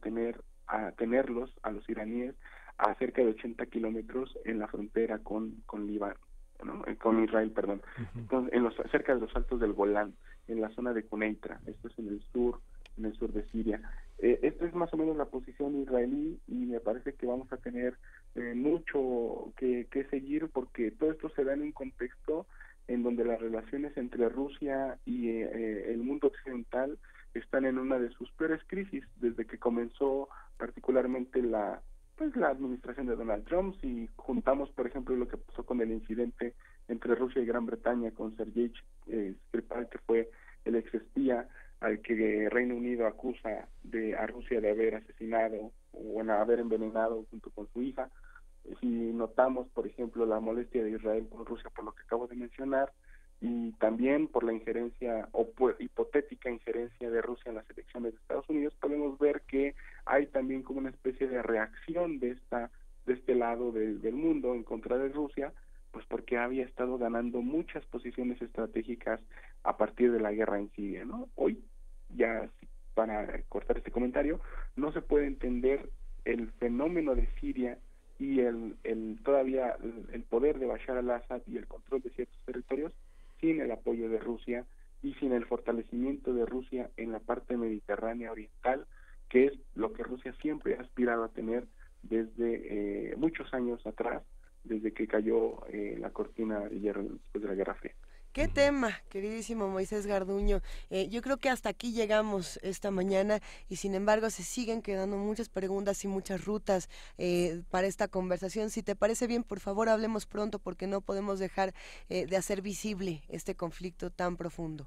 tenerlos a los iraníes a cerca de 80 kilómetros en la frontera con Líbano, ¿no? Con Israel, perdón. Entonces, cerca de los altos del Golán, en la zona de Quneitra, esto es en el sur de Siria. Esta es más o menos la posición israelí, y me parece que vamos a tener mucho que seguir, porque todo esto se da en un contexto en donde las relaciones entre Rusia y el mundo occidental están en una de sus peores crisis desde que comenzó particularmente la administración de Donald Trump. Si juntamos, por ejemplo, lo que pasó con el incidente entre Rusia y Gran Bretaña con Sergei Skripal, que fue el exespía al que Reino Unido acusa a Rusia de haber asesinado o en haber envenenado junto con su hija. Si notamos, por ejemplo, la molestia de Israel con Rusia por lo que acabo de mencionar, y también por la injerencia o hipotética injerencia de Rusia en las elecciones de Estados Unidos, podemos ver que hay también como una especie de reacción de este lado del mundo en contra de Rusia, pues porque había estado ganando muchas posiciones estratégicas a partir de la guerra en Siria, ¿no? Hoy, ya para cortar este comentario, no se puede entender el fenómeno de Siria y todavía el poder de Bashar al-Assad y el control de ciertos territorios sin el apoyo de Rusia y sin el fortalecimiento de Rusia en la parte mediterránea oriental, que es lo que Rusia siempre ha aspirado a tener desde muchos años atrás, desde que cayó la cortina de hierro después de la Guerra Fría. Qué tema, queridísimo Moisés Garduño. Yo creo que hasta aquí llegamos esta mañana y sin embargo se siguen quedando muchas preguntas y muchas rutas para esta conversación. Si te parece bien, por favor, hablemos pronto porque no podemos dejar de hacer visible este conflicto tan profundo.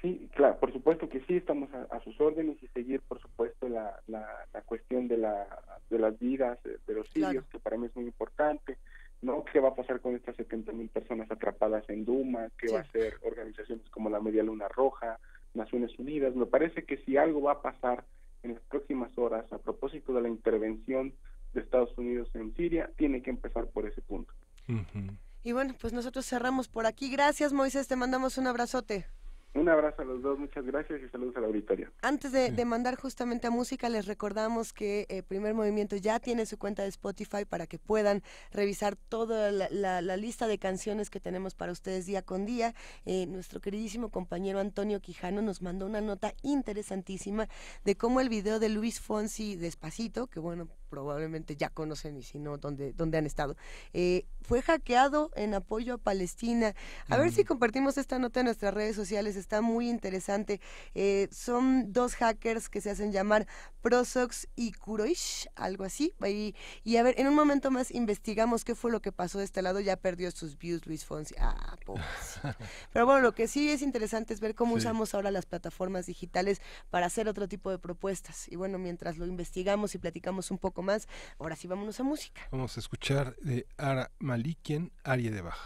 Sí, claro, por supuesto que sí, estamos a sus órdenes y seguir, por supuesto, la cuestión de las vidas de los sirios, claro, que para mí es muy importante, ¿no? ¿Qué va a pasar con estas 70,000 personas atrapadas en Duma? ¿Qué va a hacer organizaciones como la Media Luna Roja, Naciones Unidas? Me parece que si algo va a pasar en las próximas horas a propósito de la intervención de Estados Unidos en Siria, tiene que empezar por ese punto. Uh-huh. Y bueno, pues nosotros cerramos por aquí. Gracias, Moisés, te mandamos un abrazote. Un abrazo a los dos, muchas gracias y saludos al auditorio. Antes de mandar justamente a música, les recordamos que Primer Movimiento ya tiene su cuenta de Spotify para que puedan revisar toda la lista de canciones que tenemos para ustedes día con día. Nuestro queridísimo compañero Antonio Quijano nos mandó una nota interesantísima de cómo el video de Luis Fonsi, Despacito, que bueno, probablemente ya conocen y si no, ¿dónde han estado? Fue hackeado en apoyo a Palestina. A ver si compartimos esta nota en nuestras redes sociales, está muy interesante. Son dos hackers que se hacen llamar Prosox y Kuroish, algo así. Y a ver, en un momento más investigamos qué fue lo que pasó de este lado. Ya perdió sus views Luis Fonsi. Pobrecito. Pero bueno, lo que sí es interesante es ver cómo usamos ahora las plataformas digitales para hacer otro tipo de propuestas. Y bueno, mientras lo investigamos y platicamos un poco más, ahora sí vámonos a música. Vamos a escuchar de Ara Malikian, Aria de Bach.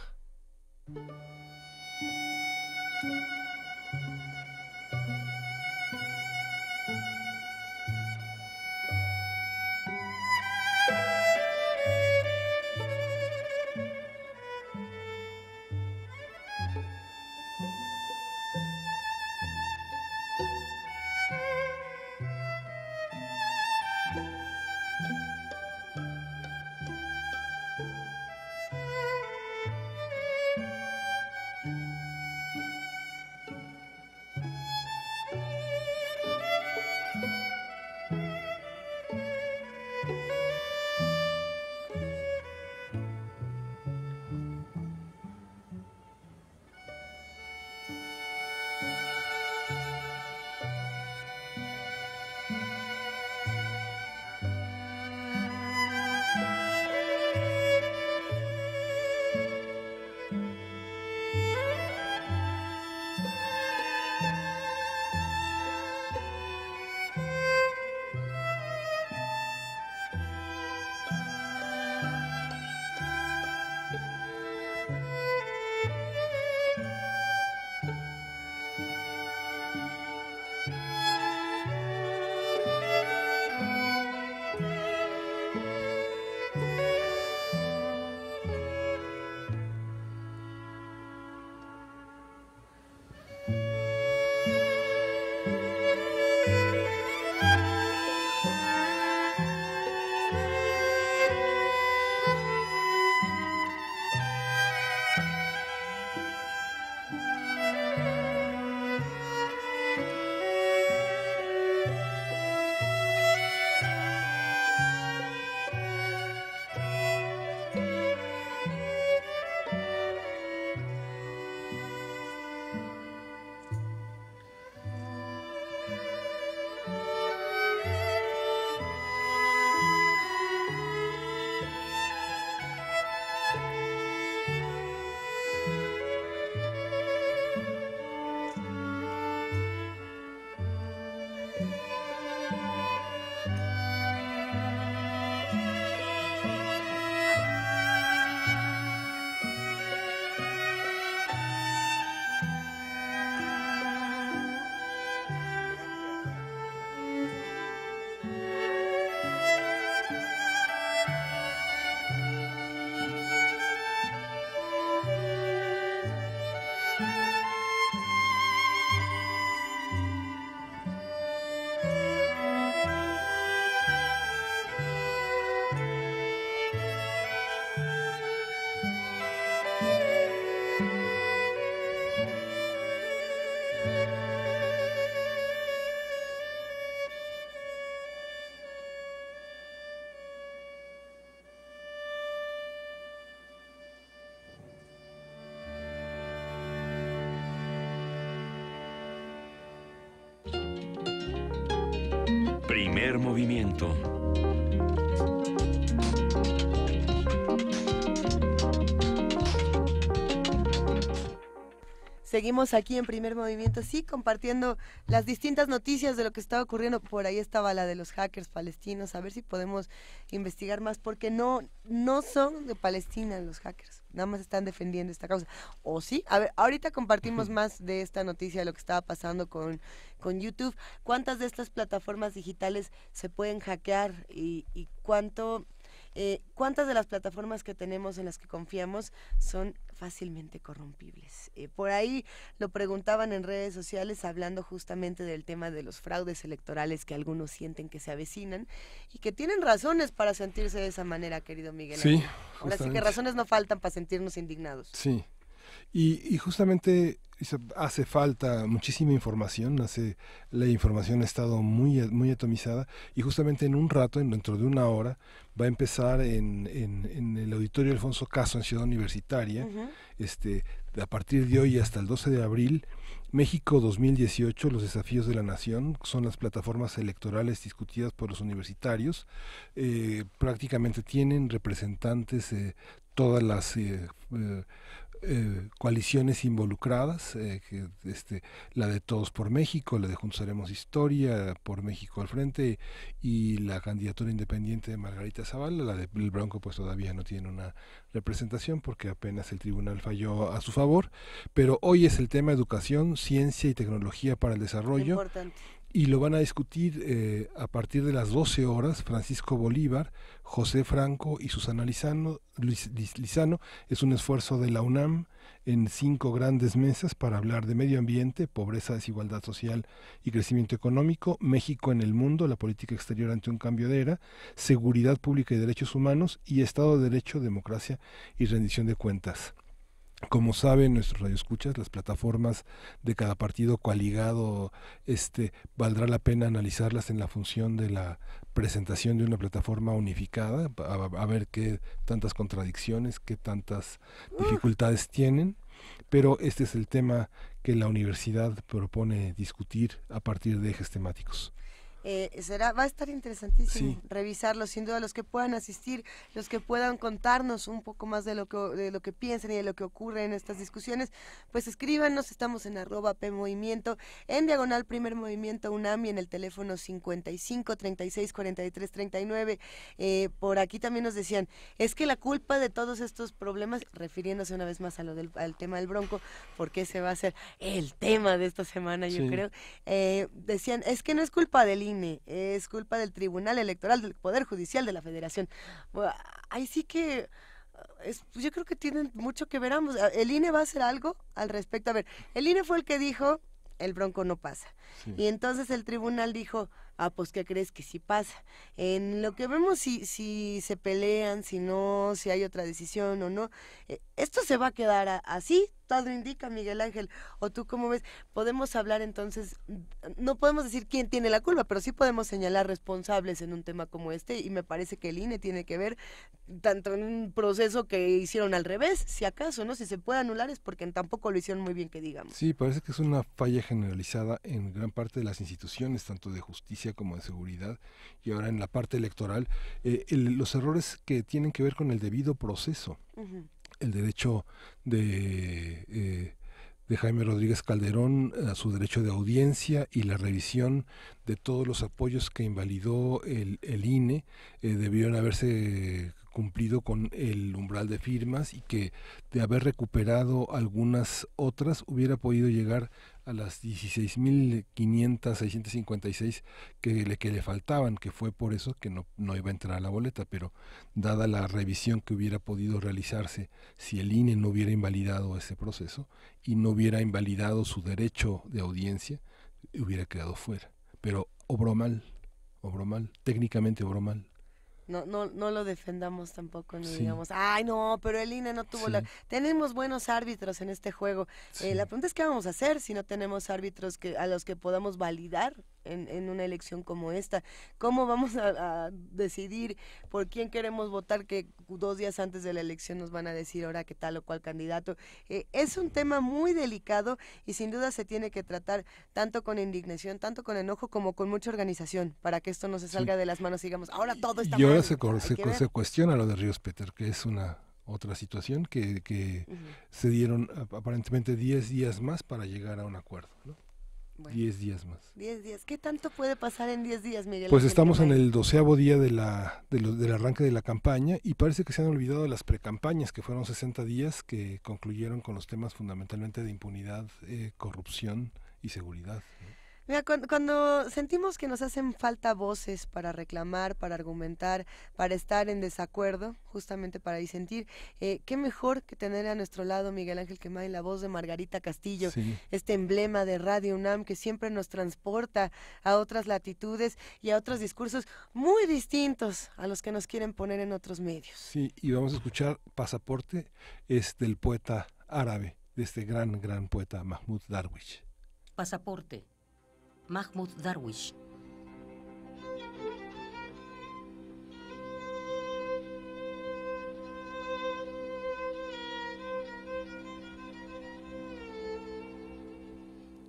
Primer movimiento. Seguimos aquí en Primer Movimiento, sí, compartiendo las distintas noticias de lo que estaba ocurriendo. Por ahí estaba la de los hackers palestinos, a ver si podemos investigar más, porque no son de Palestina los hackers, nada más están defendiendo esta causa. ¿O sí? A ver, ahorita compartimos más de esta noticia, de lo que estaba pasando con YouTube. ¿Cuántas de estas plataformas digitales se pueden hackear y cuántas de las plataformas que tenemos en las que confiamos son fácilmente corrompibles? Por ahí lo preguntaban en redes sociales, hablando justamente del tema de los fraudes electorales que algunos sienten que se avecinan y que tienen razones para sentirse de esa manera, querido Miguel. Sí, ahora sí que razones no faltan para sentirnos indignados. Sí, y justamente hace falta muchísima información, la información ha estado muy atomizada, y justamente en un rato, dentro de una hora, va a empezar en el Auditorio Alfonso Caso en Ciudad Universitaria, a partir de hoy hasta el 12 de abril, México 2018, los desafíos de la nación, son las plataformas electorales discutidas por los universitarios. Prácticamente tienen representantes todas las coaliciones involucradas, la de Todos por México, la de Juntos Haremos Historia, Por México al Frente, y la candidatura independiente de Margarita Zavala. La del Bronco pues todavía no tiene una representación porque apenas el tribunal falló a su favor, pero hoy es el tema educación, ciencia y tecnología para el desarrollo. Importante. Y lo van a discutir a partir de las 12 horas, Francisco Bolívar, José Franco y Susana Lizano. Es un esfuerzo de la UNAM en 5 grandes mesas para hablar de medio ambiente, pobreza, desigualdad social y crecimiento económico, México en el mundo, la política exterior ante un cambio de era, seguridad pública y derechos humanos, y Estado de Derecho, democracia y rendición de cuentas. Como saben nuestros radioescuchas, las plataformas de cada partido coaligado, valdrá la pena analizarlas en la función de la presentación de una plataforma unificada, a ver qué tantas contradicciones, qué tantas dificultades tienen, pero este es el tema que la universidad propone discutir a partir de ejes temáticos. Va a estar interesantísimo Sí. revisarlo, sin duda. Los que puedan asistir, los que puedan contarnos un poco más de lo que piensan y de lo que ocurre en estas discusiones, pues escríbanos. Estamos en @PMovimiento, en diagonal Primer Movimiento UNAM, y en el teléfono 55 36 43 39. Por aquí también nos decían, es que la culpa de todos estos problemas, refiriéndose una vez más al tema del Bronco, porque ese va a ser el tema de esta semana, yo Sí. creo, decían, es que no es culpa del INE, es culpa del Tribunal Electoral, del Poder Judicial de la Federación. Bueno, ahí sí que yo creo que tienen mucho que ver ambos. El INE va a hacer algo al respecto. A ver, el INE fue el que dijo, el Bronco no pasa. Sí. Y entonces el tribunal dijo, pues ¿qué crees? Que sí pasa. En lo que vemos, si se pelean, si no, si hay otra decisión o no, esto se va a quedar así, todo indica, Miguel Ángel. ¿O tú cómo ves? Podemos hablar entonces, no podemos decir quién tiene la culpa, pero sí podemos señalar responsables en un tema como este, y me parece que el INE tiene que ver tanto en un proceso que hicieron al revés, si acaso, ¿no? Si se puede anular es porque tampoco lo hicieron muy bien, que digamos. Sí, parece que es una falla generalizada en gran parte de las instituciones, tanto de justicia como de seguridad, y ahora en la parte electoral, los errores que tienen que ver con el debido proceso. Uh-huh. El derecho de Jaime Rodríguez Calderón a su derecho de audiencia y la revisión de todos los apoyos que invalidó el INE debieron haberse cumplido con el umbral de firmas, y que de haber recuperado algunas otras hubiera podido llegar a las 16.500, 656 que le faltaban, que fue por eso que no iba a entrar a la boleta, pero dada la revisión que hubiera podido realizarse si el INE no hubiera invalidado ese proceso y no hubiera invalidado su derecho de audiencia, hubiera quedado fuera. Pero obró mal, técnicamente obró mal. No lo defendamos tampoco, ni Sí. digamos, ay no, pero el INE no tuvo Sí. Tenemos buenos árbitros en este juego. Sí. La pregunta es qué vamos a hacer si no tenemos árbitros a los que podamos validar en una elección como esta. ¿Cómo vamos a decidir por quién queremos votar, que 2 días antes de la elección nos van a decir ahora qué tal o cuál candidato? Es un tema muy delicado y sin duda se tiene que tratar tanto con indignación, tanto con enojo, como con mucha organización, para que esto no se salga de las manos y digamos, ahora todo está mal. Y ahora se cuestiona lo de Ríos Peter, que es una otra situación que se dieron aparentemente 10 días más para llegar a un acuerdo, ¿no? Bueno, 10 días más. 10 días. ¿Qué tanto puede pasar en 10 días, Miguel? Pues estamos en el 12º día del arranque de la campaña y parece que se han olvidado de las precampañas, que fueron 60 días que concluyeron con los temas fundamentalmente de impunidad, corrupción y seguridad, ¿no? Mira, cuando sentimos que nos hacen falta voces para reclamar, para argumentar, para estar en desacuerdo, justamente para disentir, qué mejor que tener a nuestro lado Miguel Ángel Quemain, la voz de Margarita Castillo, sí, este emblema de Radio UNAM que siempre nos transporta a otras latitudes y a otros discursos muy distintos a los que nos quieren poner en otros medios. Sí, y vamos a escuchar Pasaporte, es del poeta árabe, de este gran poeta Mahmoud Darwish. Pasaporte, Mahmoud Darwish.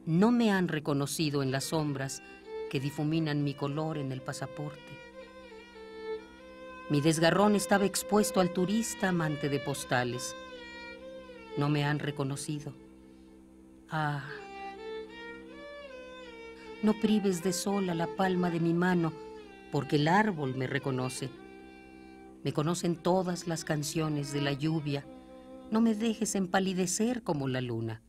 No me han reconocido en las sombras que difuminan mi color en el pasaporte. Mi desgarrón estaba expuesto al turista amante de postales. No me han reconocido. Ah, no prives de sol a la palma de mi mano, porque el árbol me reconoce. Me conocen todas las canciones de la lluvia. No me dejes empalidecer como la luna.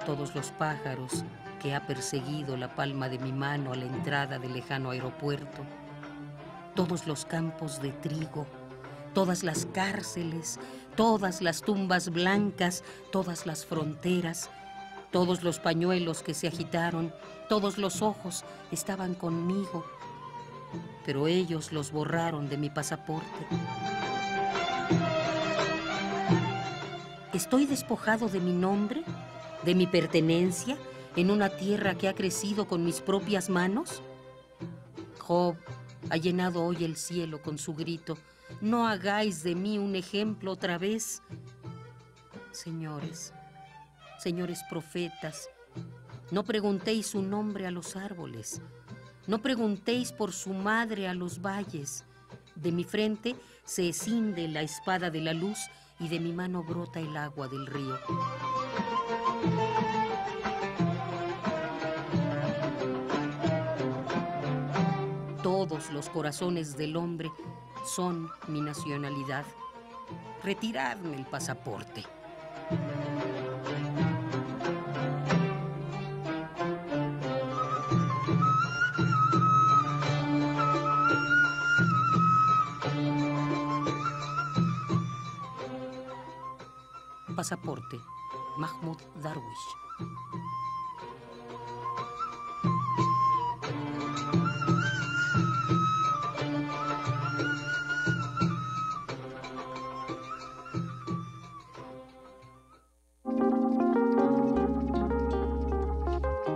Todos los pájaros que ha perseguido la palma de mi mano a la entrada del lejano aeropuerto, todos los campos de trigo, todas las cárceles, todas las tumbas blancas, todas las fronteras, todos los pañuelos que se agitaron, todos los ojos estaban conmigo, pero ellos los borraron de mi pasaporte. ¿Estoy despojado de mi nombre, de mi pertenencia, en una tierra que ha crecido con mis propias manos? Job ha llenado hoy el cielo con su grito. No hagáis de mí un ejemplo otra vez. Señores, señores profetas, no preguntéis su nombre a los árboles, no preguntéis por su madre a los valles. De mi frente se escinde la espada de la luz y de mi mano brota el agua del río. Todos los corazones del hombre son mi nacionalidad. Retiradme el pasaporte. Pasaporte, Mahmoud Darwish.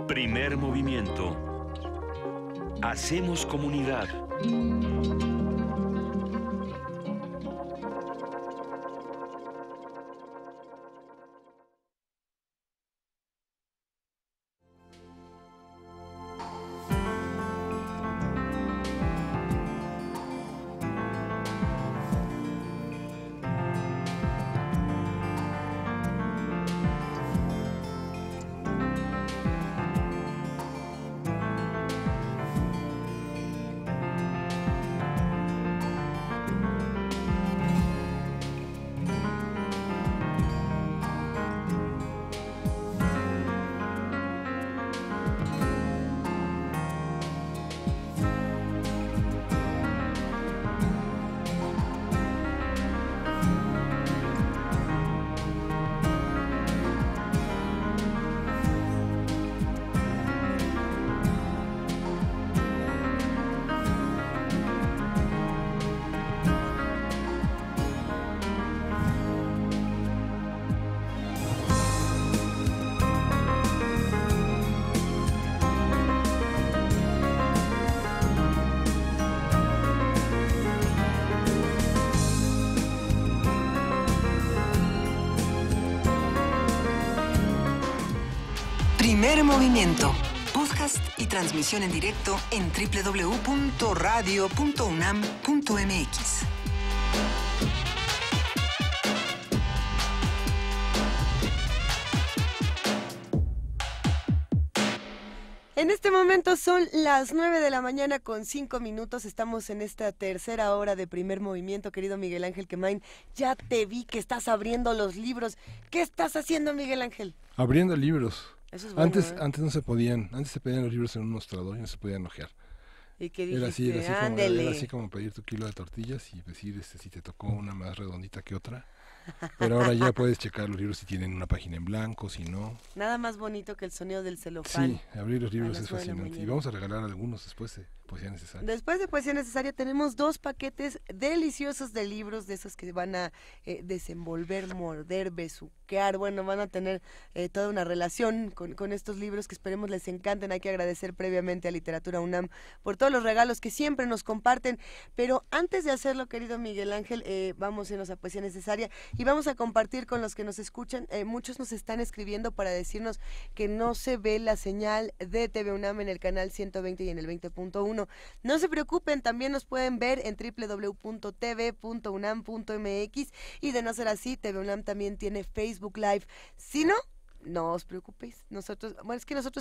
Primer movimiento. Hacemos comunidad. Movimiento. Podcast y transmisión en directo en www.radio.unam.mx. En este momento son las 9 de la mañana con 5 minutos. Estamos en esta tercera hora de Primer Movimiento, querido Miguel Ángel Quemain. Ya te vi que estás abriendo los libros. ¿Qué estás haciendo, Miguel Ángel? Abriendo libros. Eso es bueno, antes no se podían, antes se pedían los libros en un mostrador y no se podían hojear. ¿Y qué Era dijiste? era así como pedir tu kilo de tortillas y decir si te tocó una más redondita que otra. Pero ahora ya puedes checar los libros si tienen una página en blanco, si no. Nada más bonito que el sonido del celofán. Sí, abrir los libros es fascinante. Y vamos a regalar algunos después de Poesía Necesaria. Después de Poesía Necesaria tenemos 2 paquetes deliciosos de libros, de esos que van a desenvolver, morder, besuquear. Bueno, van a tener toda una relación con estos libros que esperemos les encanten. Hay que agradecer previamente a Literatura UNAM por todos los regalos que siempre nos comparten. Pero antes de hacerlo, querido Miguel Ángel, vamos a irnos a Poesía Necesaria y vamos a compartir con los que nos escuchan. Muchos nos están escribiendo para decirnos que no se ve la señal de TV UNAM en el canal 120 y en el 20.1. No se preocupen, también nos pueden ver en www.tv.unam.mx y de no ser así, TV UNAM también tiene Facebook Live. Si no, no os preocupéis, nosotros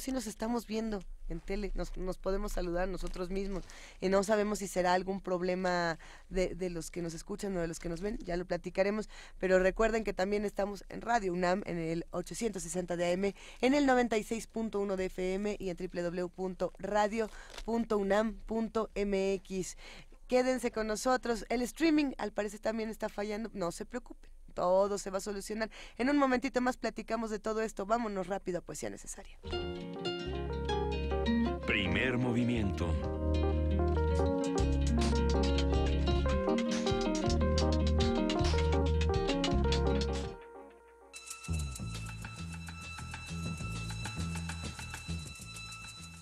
sí nos estamos viendo en tele, nos podemos saludar nosotros mismos y no sabemos si será algún problema de los que nos escuchan o de los que nos ven, ya lo platicaremos, pero recuerden que también estamos en Radio UNAM en el 860 de AM, en el 96.1 de FM y en www.radio.unam.mx. Quédense con nosotros, el streaming al parecer también está fallando, no se preocupen. Todo se va a solucionar. En un momentito más platicamos de todo esto. Vámonos rápido a Poesía Necesaria. Primer movimiento.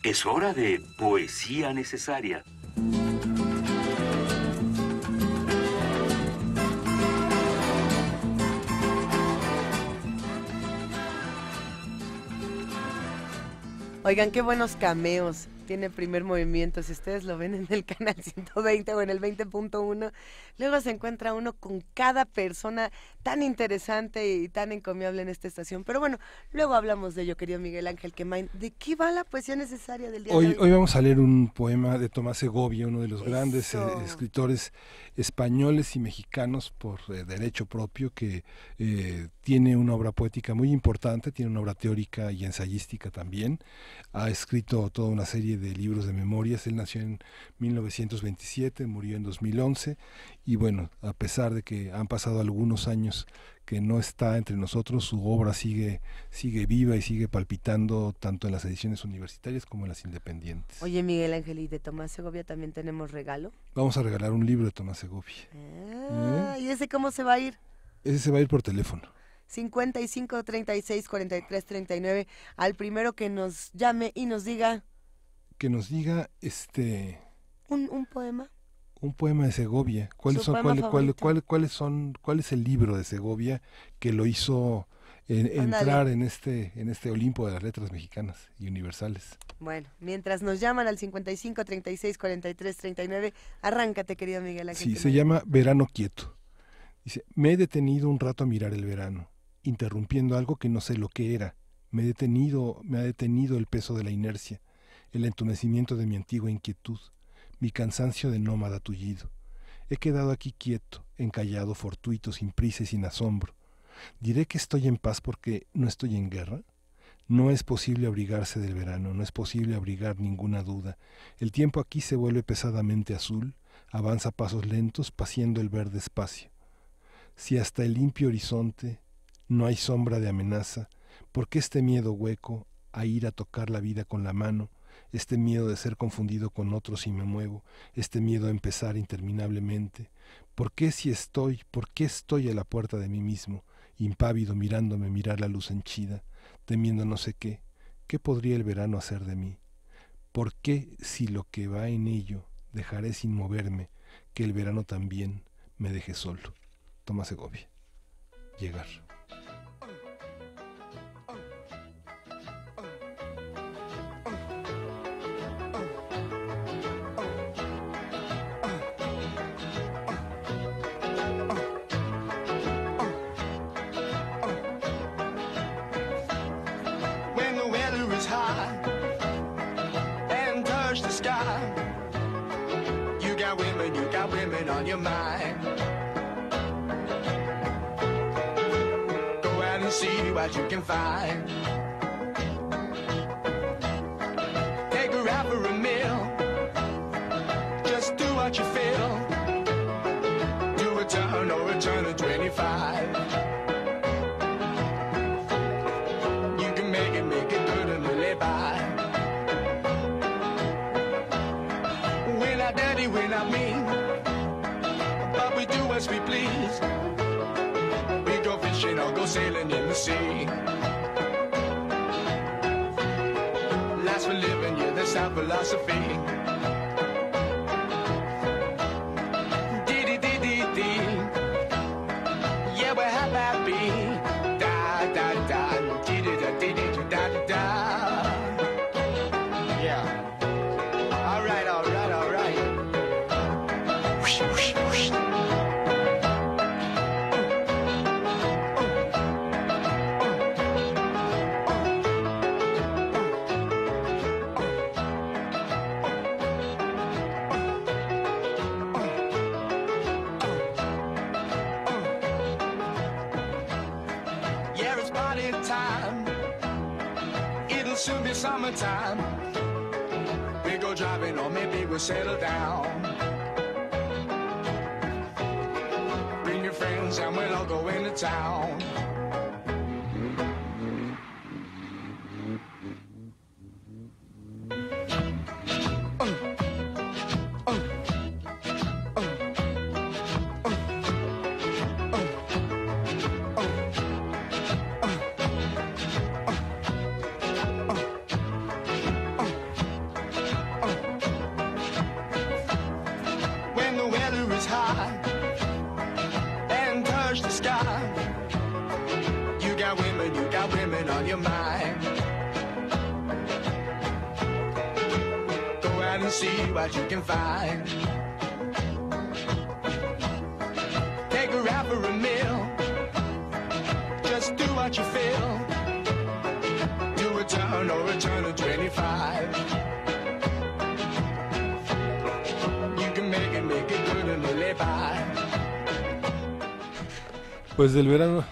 Es hora de Poesía Necesaria. Oigan, qué buenos cameos tiene Primer Movimiento. Si ustedes lo ven en el canal 120 o en el 20.1, luego se encuentra uno con cada persona tan interesante y tan encomiable en esta estación. Pero bueno, luego hablamos de ello, querido Miguel Ángel Quemain. ¿De qué va la Poesía Necesaria del día de hoy? Hoy vamos a leer un poema de Tomás Segovia, uno de los grandes escritores españoles y mexicanos por derecho propio, que tiene una obra poética muy importante, tiene una obra teórica y ensayística también. Ha escrito toda una serie de libros de memorias. Él nació en 1927, murió en 2011 y bueno, a pesar de que han pasado algunos años que no está entre nosotros, su obra sigue viva y sigue palpitando tanto en las ediciones universitarias como en las independientes. Oye, Miguel Ángel, ¿y de Tomás Segovia también tenemos regalo? Vamos a regalar un libro de Tomás Segovia. ¿Y ese cómo se va a ir? Ese se va a ir por teléfono. 55 36 43 39 al primero que nos llame y nos diga. Que nos diga un poema. Un poema de Segovia. ¿Cuál es el libro de Segovia que lo hizo entrar en este Olimpo de las letras mexicanas y universales? Bueno, mientras nos llaman al 55 36 43 39, arráncate, querido Miguel Ángel. Sí, se llama Verano Quieto. Dice: me he detenido un rato a mirar el verano, interrumpiendo algo que no sé lo que era. Me ha detenido el peso de la inercia, el entumecimiento de mi antigua inquietud, mi cansancio de nómada tullido. He quedado aquí quieto, encallado, fortuito, sin prisa y sin asombro. ¿Diré que estoy en paz porque no estoy en guerra? No es posible abrigarse del verano, no es posible abrigar ninguna duda. El tiempo aquí se vuelve pesadamente azul, avanza a pasos lentos, paseando el verde espacio. Si hasta el limpio horizonte no hay sombra de amenaza, ¿por qué este miedo hueco a ir a tocar la vida con la mano? Este miedo de ser confundido con otros si me muevo, este miedo a empezar interminablemente. ¿Por qué estoy a la puerta de mí mismo, impávido mirándome mirar la luz henchida, temiendo no sé qué podría el verano hacer de mí? ¿Por qué, si lo que va en ello, dejaré sin moverme, que el verano también me deje solo? Tomás Segovia. Llegar. is high and touch the sky, you got women on your mind. Go out and see what you can find. Take her out for a meal, just do what you feel. Do a turn or a turn of 25. You can make it good and live by. We're not dirty, we're not mean, but we do as we please. We go fishing or go sailing in the sea. Life's for living, yeah, that's our philosophy. Yeah, we're happy. Da da da, dee dee da dee dee da da da. Yeah. All right, all right, all right. Whoosh, whoosh, whoosh. Yeah, it's party time. It'll soon be summertime. We go driving or maybe we'll settle down. Bring your friends and we'll all go into town. When the weather is high and touch the sky, you got women on your mind. Go out and see what you can find. Take her out for a meal, just do what you feel. Do a turn or a turn of 25. Pues del verano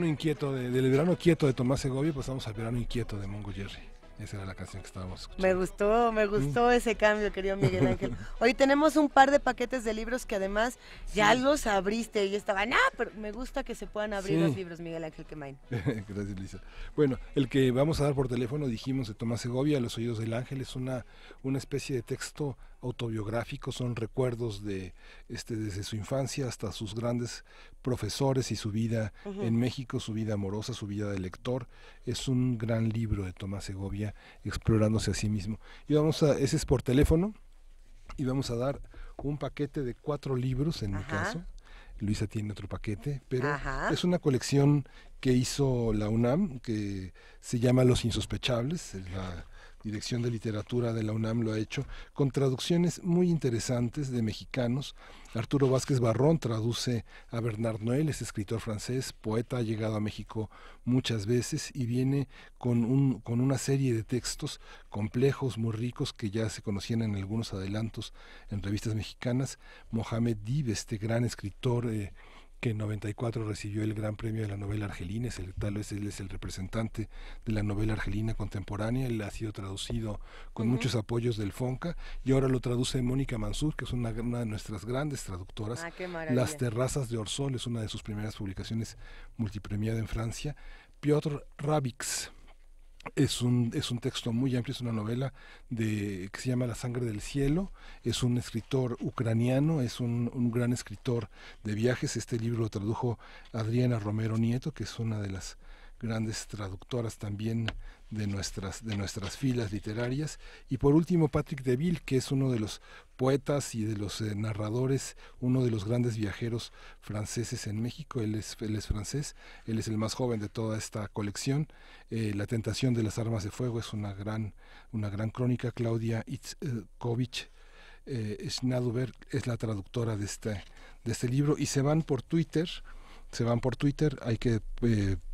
inquieto, del verano quieto de Tomás Segovia, pasamos al verano inquieto de Mongo Jerry. Esa era la canción que estábamos escuchando. Me gustó ese cambio, querido Miguel Ángel. Hoy tenemos un par de paquetes de libros que además ya los abriste y estaban, pero me gusta que se puedan abrir los libros, Miguel Ángel Quemain. Gracias, Lisa. Bueno, el que vamos a dar por teléfono, dijimos, de Tomás Segovia, Los oídos del ángel, es una especie de texto autobiográfico, son recuerdos de desde su infancia hasta sus grandes profesores y su vida en México, su vida amorosa, su vida de lector. Es un gran libro de Tomás Segovia explorándose a sí mismo. Y ese es por teléfono y vamos a dar un paquete de 4 libros en mi caso. Luisa tiene otro paquete, pero es una colección que hizo la UNAM que se llama Los Insospechables. La Dirección de Literatura de la UNAM lo ha hecho con traducciones muy interesantes de mexicanos. Arturo Vázquez Barrón traduce a Bernard Noël, es escritor francés, poeta, ha llegado a México muchas veces y viene con una serie de textos complejos, muy ricos, que ya se conocían en algunos adelantos en revistas mexicanas. Mohamed Dib, este gran escritor que en 94 recibió el Gran Premio de la Novela Argelina, tal vez él es el representante de la novela argelina contemporánea. Él ha sido traducido con muchos apoyos del FONCA y ahora lo traduce Mónica Mansur, que es una de nuestras grandes traductoras. Las terrazas de Orsol es una de sus primeras publicaciones multipremiada en Francia. Piotr Rabix es un texto muy amplio, es una novela que se llama La sangre del cielo. Es un escritor ucraniano, es un gran escritor de viajes. Este libro lo tradujo Adriana Romero Nieto, que es una de las grandes traductoras también de nuestras filas literarias. Y por último, Patrick Deville, que es uno de los poetas y de los narradores, uno de los grandes viajeros franceses en México. Él es francés, él es el más joven de toda esta colección. La tentación de las armas de fuego es una gran crónica. Claudia Itzkovich Schnaduber es la traductora de este libro, y se van por Twitter se van por Twitter, hay que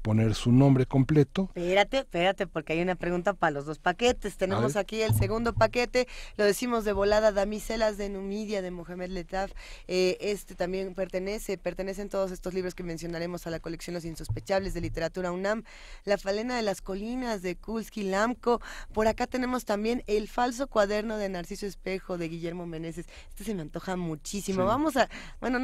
poner su nombre completo. Espérate, porque hay una pregunta para los dos paquetes. Tenemos aquí el segundo paquete, lo decimos de volada, Damiselas de Numidia, de Mohamed Letaf. Este también pertenecen todos estos libros que mencionaremos a la colección Los Insospechables de Literatura UNAM, La Falena de las Colinas de Kulski Lamco. Por acá tenemos también El Falso Cuaderno de Narciso Espejo de Guillermo Meneses. Este se me antoja muchísimo. Sí. Vamos a, bueno,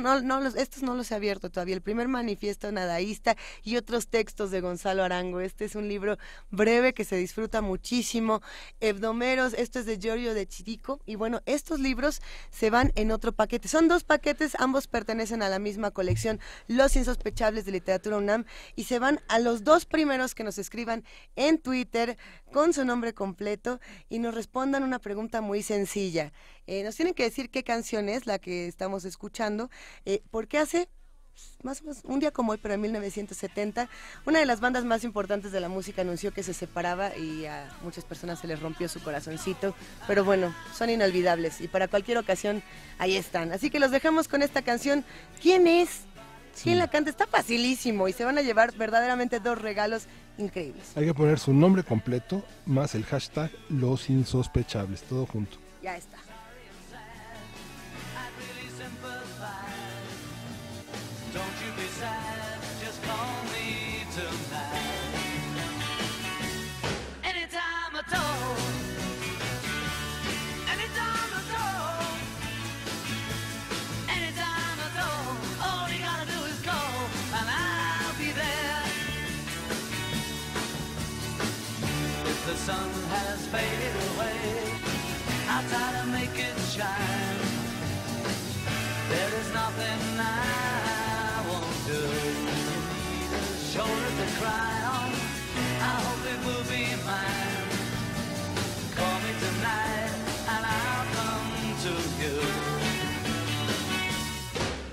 estos no los he abierto todavía. El primer manifiesto nadaísta y otros textos de Gonzalo Arango. Este es un libro breve que se disfruta muchísimo. Hebdomeros, esto es de Giorgio de Chirico. Y bueno, estos libros se van en otro paquete. Son dos paquetes, ambos pertenecen a la misma colección, Los Insospechables de Literatura UNAM, y se van a los dos primeros que nos escriban en Twitter con su nombre completo y nos respondan una pregunta muy sencilla. Nos tienen que decir qué canción es la que estamos escuchando, porque hace más o menos un día como hoy, pero en 1970, una de las bandas más importantes de la música anunció que se separaba y a muchas personas se les rompió su corazoncito, pero bueno, son inolvidables y para cualquier ocasión ahí están. Así que los dejamos con esta canción. ¿Quién es? ¿Quién la canta? Está facilísimo y se van a llevar verdaderamente dos regalos increíbles. Hay que poner su nombre completo más el hashtag Los Insospechables, todo junto. Ya está. Don't you be sad, just call me tonight. Anytime at all, anytime at all, anytime at all, all you gotta do is call and I'll be there. If the sun has faded away, I'll try to make it shine. There is nothing I won't do. You need a shoulder to cry on. I hope it will be mine. Call me tonight and I'll come to you.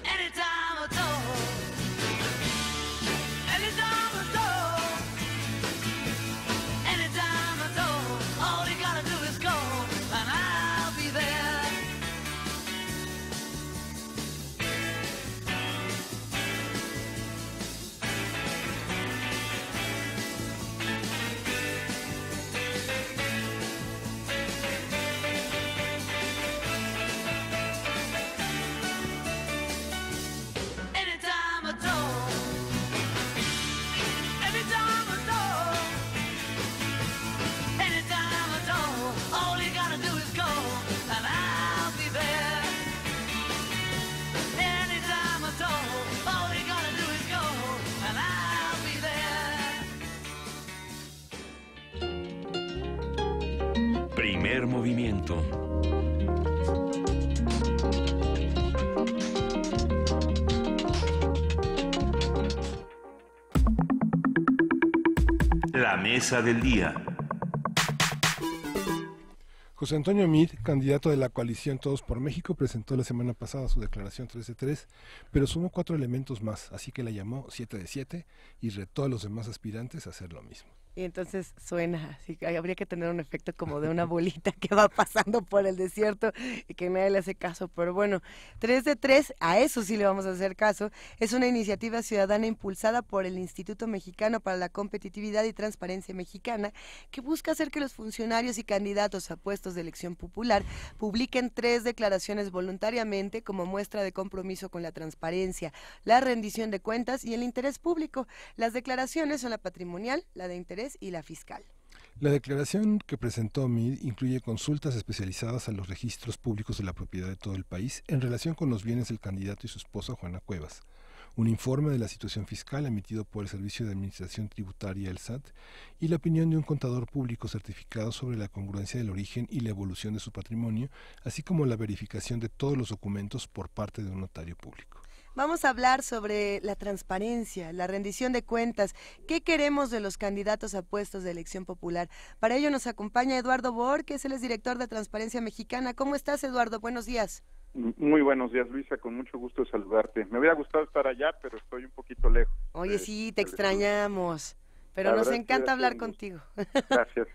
Anytime at all. Anytime at all. Anytime at all. All you gotta do is call and I'll be there. Primer movimiento. La mesa del día. José Antonio Meade, candidato de la coalición Todos por México, presentó la semana pasada su declaración 3 de 3, pero sumó 4 elementos más, así que la llamó 7 de 7 y retó a los demás aspirantes a hacer lo mismo. Y entonces suena, así que habría que tener un efecto como de una bolita que va pasando por el desierto y que nadie le hace caso, pero bueno, 3 de 3, a eso sí le vamos a hacer caso. Es una iniciativa ciudadana impulsada por el Instituto Mexicano para la Competitividad y Transparencia Mexicana, que busca hacer que los funcionarios y candidatos a puestos de elección popular publiquen 3 declaraciones voluntariamente como muestra de compromiso con la transparencia, la rendición de cuentas y el interés público. Las declaraciones son la patrimonial, la de interés y la fiscal. La declaración que presentó Meade incluye consultas especializadas a los registros públicos de la propiedad de todo el país en relación con los bienes del candidato y su esposa Juana Cuevas, un informe de la situación fiscal emitido por el Servicio de Administración Tributaria, el SAT, y la opinión de un contador público certificado sobre la congruencia del origen y la evolución de su patrimonio, así como la verificación de todos los documentos por parte de un notario público. Vamos a hablar sobre la transparencia, la rendición de cuentas, qué queremos de los candidatos a puestos de elección popular. Para ello nos acompaña Eduardo Borges, él es director de Transparencia Mexicana. ¿Cómo estás, Eduardo? Buenos días. Muy buenos días, Luisa, con mucho gusto de saludarte. Me hubiera gustado estar allá, pero estoy un poquito lejos. Oye, sí, te extrañamos, pero nos encanta hablar contigo. Gracias,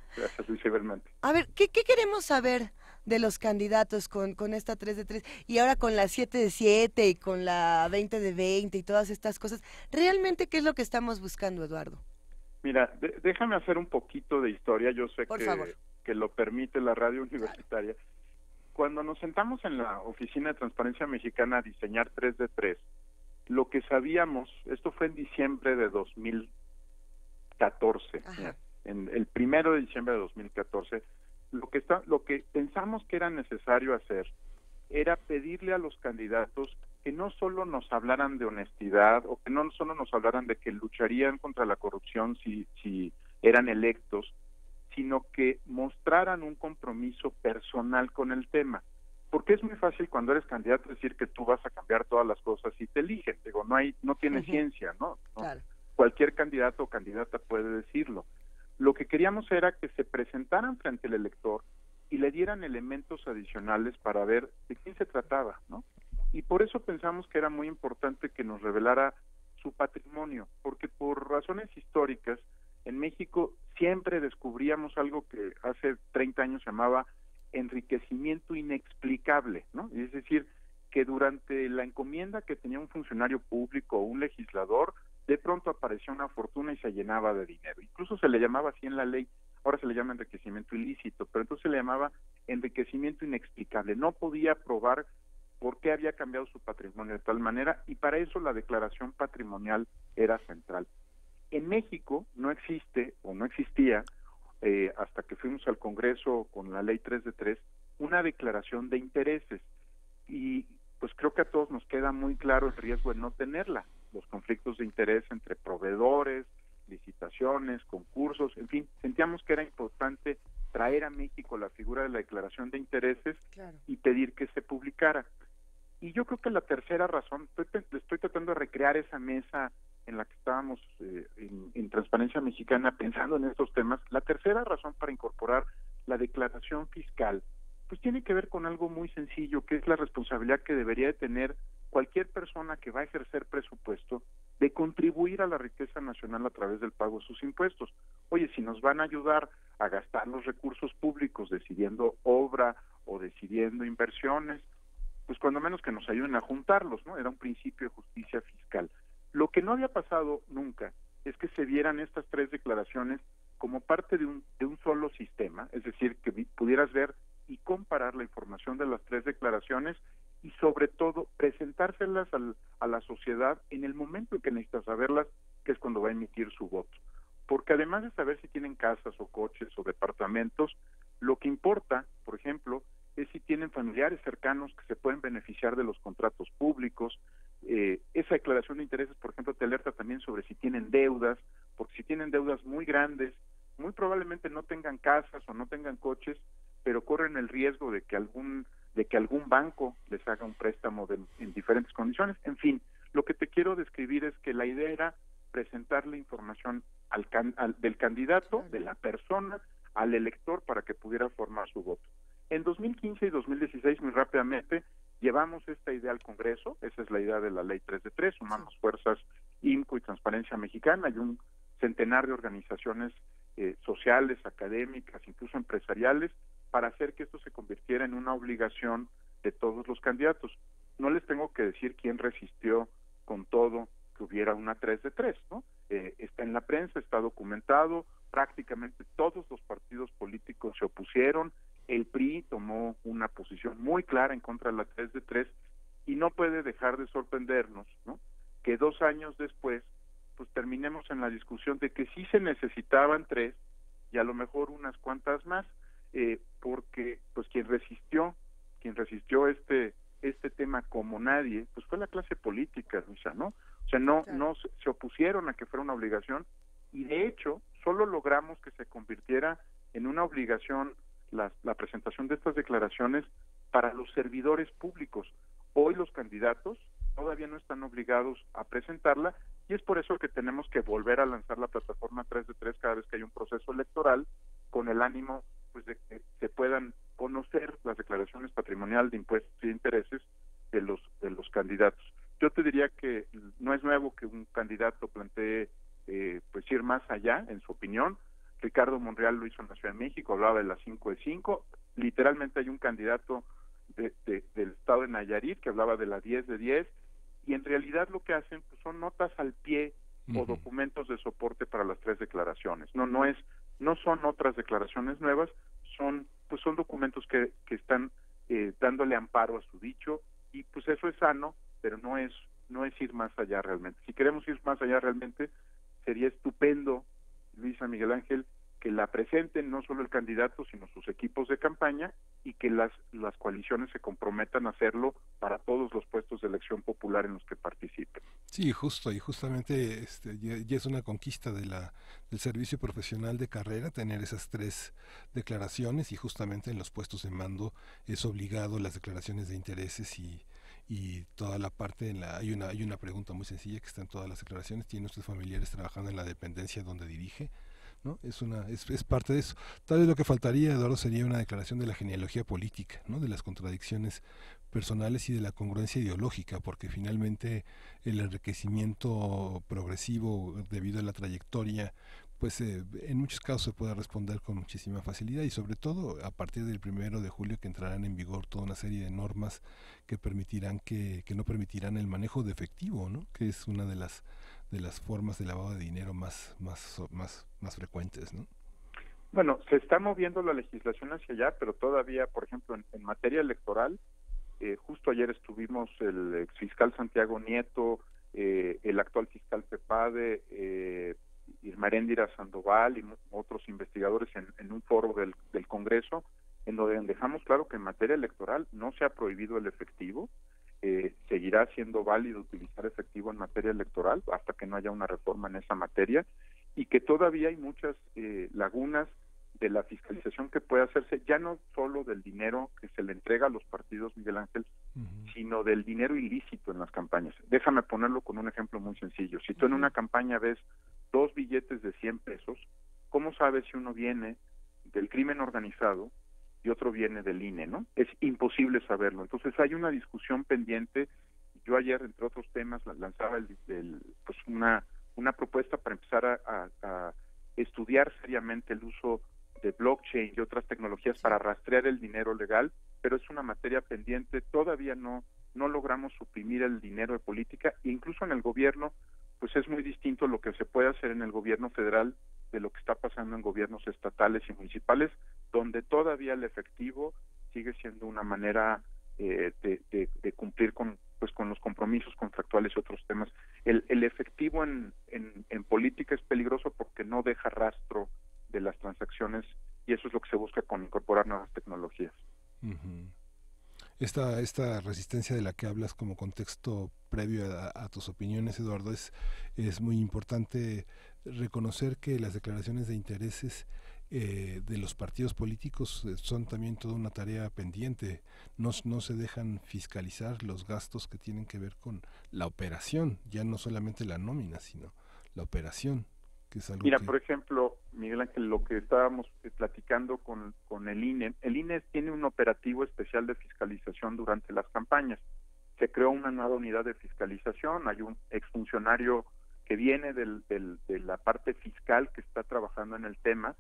Luisa, igualmente. A ver, ¿qué queremos saber de los candidatos con esta 3 de 3 y ahora con la 7 de 7 y con la 20 de 20 y todas estas cosas? ¿Realmente qué es lo que estamos buscando, Eduardo? Mira, déjame hacer un poquito de historia. Yo sé Por favor. que lo permite la radio universitaria. Cuando nos sentamos en la Oficina de Transparencia Mexicana a diseñar 3 de 3, lo que sabíamos, esto fue en diciembre de 2014, en el 1 de diciembre de 2014, lo que pensamos que era necesario hacer era pedirle a los candidatos que no solo nos hablaran de honestidad o que no solo nos hablaran de que lucharían contra la corrupción si eran electos, sino que mostraran un compromiso personal con el tema. Porque es muy fácil cuando eres candidato decir que tú vas a cambiar todas las cosas y te eligen. Digo, no tiene ciencia, ¿no? Claro. Cualquier candidato o candidata puede decirlo. Lo que queríamos era que se presentaran frente al elector y le dieran elementos adicionales para ver de quién se trataba, ¿no? Y por eso pensamos que era muy importante que nos revelara su patrimonio, porque por razones históricas, en México siempre descubríamos algo que hace 30 años se llamaba enriquecimiento inexplicable, ¿no? Es decir, que durante la encomienda que tenía un funcionario público o un legislador, de pronto aparecía una fortuna y se llenaba de dinero. Incluso se le llamaba así en la ley, ahora se le llama enriquecimiento ilícito, pero entonces se le llamaba enriquecimiento inexplicable. No podía probar por qué había cambiado su patrimonio de tal manera, y para eso la declaración patrimonial era central. En México no existe o no existía, hasta que fuimos al Congreso con la ley 3 de 3, una declaración de intereses, y pues creo que a todos nos queda muy claro el riesgo de no tenerla, los conflictos de interés entre proveedores, licitaciones, concursos, en fin, sentíamos que era importante traer a México la figura de la declaración de intereses y pedir que se publicara. Y yo creo que la tercera razón, estoy tratando de recrear esa mesa en la que estábamos en Transparencia Mexicana pensando en estos temas. La tercera razón para incorporar la declaración fiscal, pues tiene que ver con algo muy sencillo, que es la responsabilidad que debería de tener cualquier persona que va a ejercer presupuesto de contribuir a la riqueza nacional a través del pago de sus impuestos. Oye, si nos van a ayudar a gastar los recursos públicos decidiendo obra o decidiendo inversiones, pues cuando menos que nos ayuden a juntarlos, ¿no? Era un principio de justicia fiscal. Lo que no había pasado nunca es que se vieran estas 3 declaraciones como parte de un solo sistema, es decir, que pudieras ver y comparar la información de las 3 declaraciones y sobre todo presentárselas a la sociedad en el momento en que necesita saberlas, que es cuando va a emitir su voto. Porque además de saber si tienen casas o coches o departamentos, lo que importa, por ejemplo, es si tienen familiares cercanos que se pueden beneficiar de los contratos públicos. Esa declaración de intereses, por ejemplo, te alerta también sobre si tienen deudas, porque si tienen deudas muy grandes, muy probablemente no tengan casas o no tengan coches, pero corren el riesgo de que algún banco les haga un préstamo en diferentes condiciones. En fin, lo que te quiero describir es que la idea era presentar la información del candidato, de la persona, al elector para que pudiera formar su voto. En 2015 y 2016, muy rápidamente, llevamos esta idea al Congreso. Esa es la idea de la Ley 3 de 3, sumamos fuerzas IMCO y Transparencia Mexicana y un centenar de organizaciones sociales, académicas, incluso empresariales, para hacer que esto se convirtiera en una obligación de todos los candidatos. No les tengo que decir quién resistió con todo que hubiera una 3 de 3, ¿no? Está en la prensa, está documentado, prácticamente todos los partidos políticos se opusieron, el PRI tomó una posición muy clara en contra de la 3 de 3 y no puede dejar de sorprendernos, ¿no?, que 2 años después pues terminemos en la discusión de que sí se necesitaban 3 y a lo mejor unas cuantas más, porque pues quien resistió este tema como nadie, pues fue la clase política, Luisa, ¿no? O sea, no se opusieron a que fuera una obligación y de hecho solo logramos que se convirtiera en una obligación la presentación de estas declaraciones para los servidores públicos. Hoy los candidatos todavía no están obligados a presentarla y es por eso que tenemos que volver a lanzar la plataforma 3 de 3 cada vez que hay un proceso electoral, con el ánimo pues de que se puedan conocer las declaraciones patrimoniales de impuestos y de intereses de los candidatos. Yo te diría que no es nuevo que un candidato plantee pues ir más allá en su opinión. Ricardo Monreal lo hizo en la Ciudad de México, hablaba de las 5 de 5, literalmente hay un candidato del estado de Nayarit que hablaba de la 10 de 10, y en realidad lo que hacen pues, son notas al pie o documentos de soporte para las 3 declaraciones. No son otras declaraciones nuevas, son documentos que están dándole amparo a su dicho, y pues eso es sano, pero no es ir más allá realmente. Si queremos ir más allá realmente, sería estupendo, Luisa, Miguel Ángel, que la presenten no solo el candidato, sino sus equipos de campaña, y que las coaliciones se comprometan a hacerlo para todos los puestos de elección popular en los que participen. Sí, justo, y justamente ya es una conquista del servicio profesional de carrera tener esas 3 declaraciones, y justamente en los puestos de mando es obligado las declaraciones de intereses y toda la parte hay una pregunta muy sencilla que está en todas las declaraciones: ¿tiene usted familiares trabajando en la dependencia donde dirige? ¿No? Es parte de eso. Tal vez lo que faltaría, Eduardo, sería una declaración de la genealogía política, ¿no? De las contradicciones personales y de la congruencia ideológica, porque finalmente el enriquecimiento progresivo debido a la trayectoria, pues en muchos casos se puede responder con muchísima facilidad, y sobre todo a partir del 1 de julio, que entrarán en vigor toda una serie de normas que permitirán que no permitirán el manejo de efectivo, ¿no? Que es una de las formas de lavado de dinero más frecuentes, ¿no? Bueno, se está moviendo la legislación hacia allá, pero todavía, por ejemplo, en materia electoral, justo ayer estuvimos el exfiscal Santiago Nieto, el actual fiscal Pepade, Irma Heréndira Sandoval y otros investigadores en un foro del Congreso, en donde dejamos claro que en materia electoral no se ha prohibido el efectivo, seguirá siendo válido utilizar efectivo en materia electoral hasta que no haya una reforma en esa materia, y que todavía hay muchas lagunas de la fiscalización que puede hacerse, ya no solo del dinero que se le entrega a los partidos, Miguel Ángel, sino del dinero ilícito en las campañas. Déjame ponerlo con un ejemplo muy sencillo. Si tú en una campaña ves 2 billetes de 100 pesos, ¿cómo sabes si uno viene del crimen organizado y otro viene del INE, ¿no? Es imposible saberlo. Entonces hay una discusión pendiente. Yo ayer, entre otros temas, lanzaba pues una propuesta para empezar a estudiar seriamente el uso de blockchain y otras tecnologías para rastrear el dinero legal, pero es una materia pendiente. Todavía no logramos suprimir el dinero de política, e incluso en el gobierno, pues es muy distinto lo que se puede hacer en el gobierno federal de lo que está pasando en gobiernos estatales y municipales, donde todavía el efectivo sigue siendo una manera de cumplir con los compromisos contractuales y otros temas. El efectivo en política es peligroso porque no deja rastro de las transacciones, y eso es lo que se busca con incorporar nuevas tecnologías. Esta resistencia de la que hablas como contexto previo a tus opiniones, Eduardo, es muy importante reconocer que las declaraciones de intereses de los partidos políticos son también toda una tarea pendiente. No se dejan fiscalizar los gastos que tienen que ver con la operación, ya no solamente la nómina, sino la operación, que es algo. Mira, por ejemplo, Miguel Ángel, lo que estábamos platicando con el INE tiene un operativo especial de fiscalización durante las campañas. Se creó una nueva unidad de fiscalización, hay un exfuncionario que viene de la parte fiscal que está trabajando en el tema,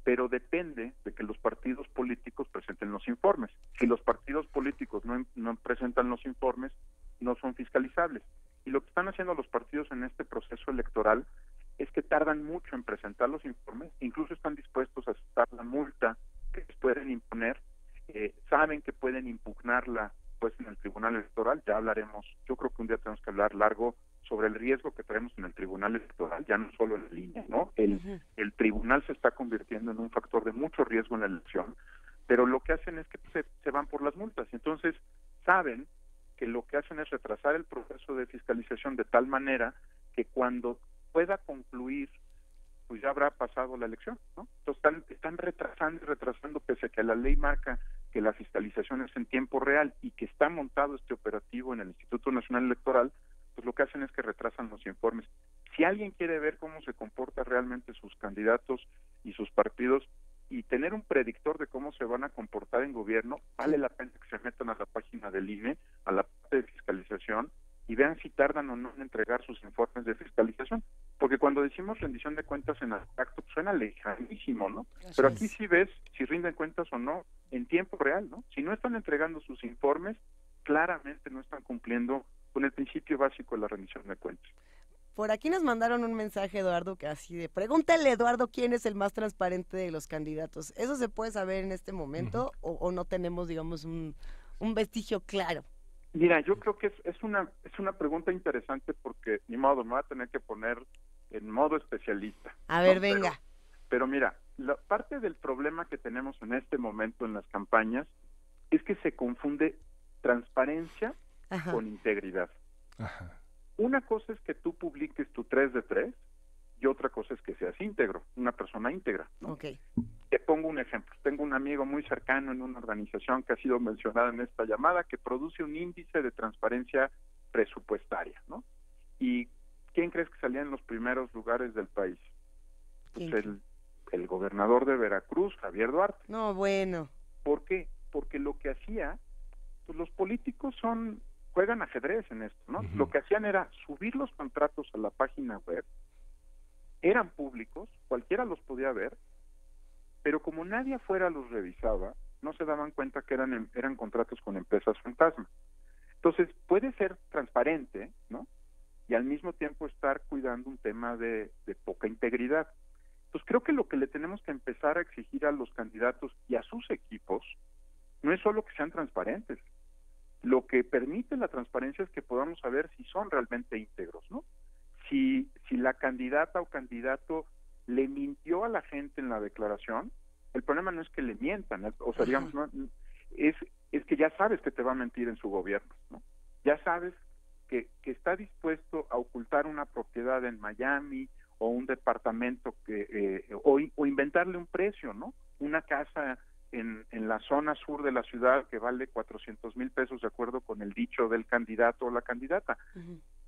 pero depende de que los partidos políticos presenten los informes. Si los partidos políticos no presentan los informes, no son fiscalizables. Y lo que están haciendo los partidos en este proceso electoral es que tardan mucho en presentar los informes, incluso están dispuestos a aceptar la multa que les pueden imponer, saben que pueden impugnarla pues en el Tribunal Electoral. Ya hablaremos, yo creo que un día tenemos que hablar largo sobre el riesgo que traemos en el Tribunal Electoral, ya no solo en el INE, ¿no? El Tribunal se está convirtiendo en un factor de mucho riesgo en la elección, pero lo que hacen es que se van por las multas, entonces saben que lo que hacen es retrasar el proceso de fiscalización de tal manera que cuando pueda concluir, pues ya habrá pasado la elección, ¿no? Entonces están retrasando, pese a que la ley marca que la fiscalización es en tiempo real y que está montado este operativo en el Instituto Nacional Electoral, pues lo que hacen es que retrasan los informes. Si alguien quiere ver cómo se comporta realmente sus candidatos y sus partidos y tener un predictor de cómo se van a comportar en gobierno, vale la pena que se metan a la página del INE, a la parte de fiscalización, y vean si tardan o no en entregar sus informes de fiscalización, porque cuando decimos rendición de cuentas en abstracto, suena lejanísimo, ¿no? Pero aquí sí ves si rinden cuentas o no en tiempo tiempo real, ¿no? Si no están entregando sus informes, claramente no están cumpliendo con el principio básico de la rendición de cuentas. Por aquí nos mandaron un mensaje, Eduardo, que así de, pregúntale, Eduardo, quién es el más transparente de los candidatos. ¿Eso se puede saber en este momento o no tenemos, digamos, un vestigio claro? Mira, yo creo que es una pregunta interesante porque, ni modo, me voy a tener que poner en modo especialista. A ver, venga. Pero mira, la parte del problema que tenemos en este momento en las campañas es que se confunde transparencia con integridad. Ajá. Una cosa es que tú publiques tu 3 de 3 y otra cosa es que seas íntegro, una persona íntegra, ¿no? Okay. Te pongo un ejemplo. Tengo un amigo muy cercano en una organización que ha sido mencionada en esta llamada que produce un índice de transparencia presupuestaria, ¿no? ¿Y quién crees que salía en los primeros lugares del país? Pues el gobernador de Veracruz, Javier Duarte. No, bueno. ¿Por qué? Porque lo que hacía, pues los políticos juegan ajedrez en esto, ¿no? Lo que hacían era subir los contratos a la página web, eran públicos, cualquiera los podía ver, pero como nadie afuera los revisaba, no se daban cuenta que eran contratos con empresas fantasma. Entonces, puede ser transparente, ¿no? Y al mismo tiempo estar cuidando un tema de poca integridad. Entonces, creo que lo que le tenemos que empezar a exigir a los candidatos y a sus equipos no es solo que sean transparentes. Lo que permite la transparencia es que podamos saber si son realmente íntegros, ¿no? Si la candidata o candidato le mintió a la gente en la declaración, el problema no es que le mientan, o sea, digamos, ¿no? es que ya sabes que te va a mentir en su gobierno, ¿no? Ya sabes que está dispuesto a ocultar una propiedad en Miami o un departamento o inventarle un precio, ¿no? Una casa en la zona sur de la ciudad que vale 400,000 pesos de acuerdo con el dicho del candidato o la candidata.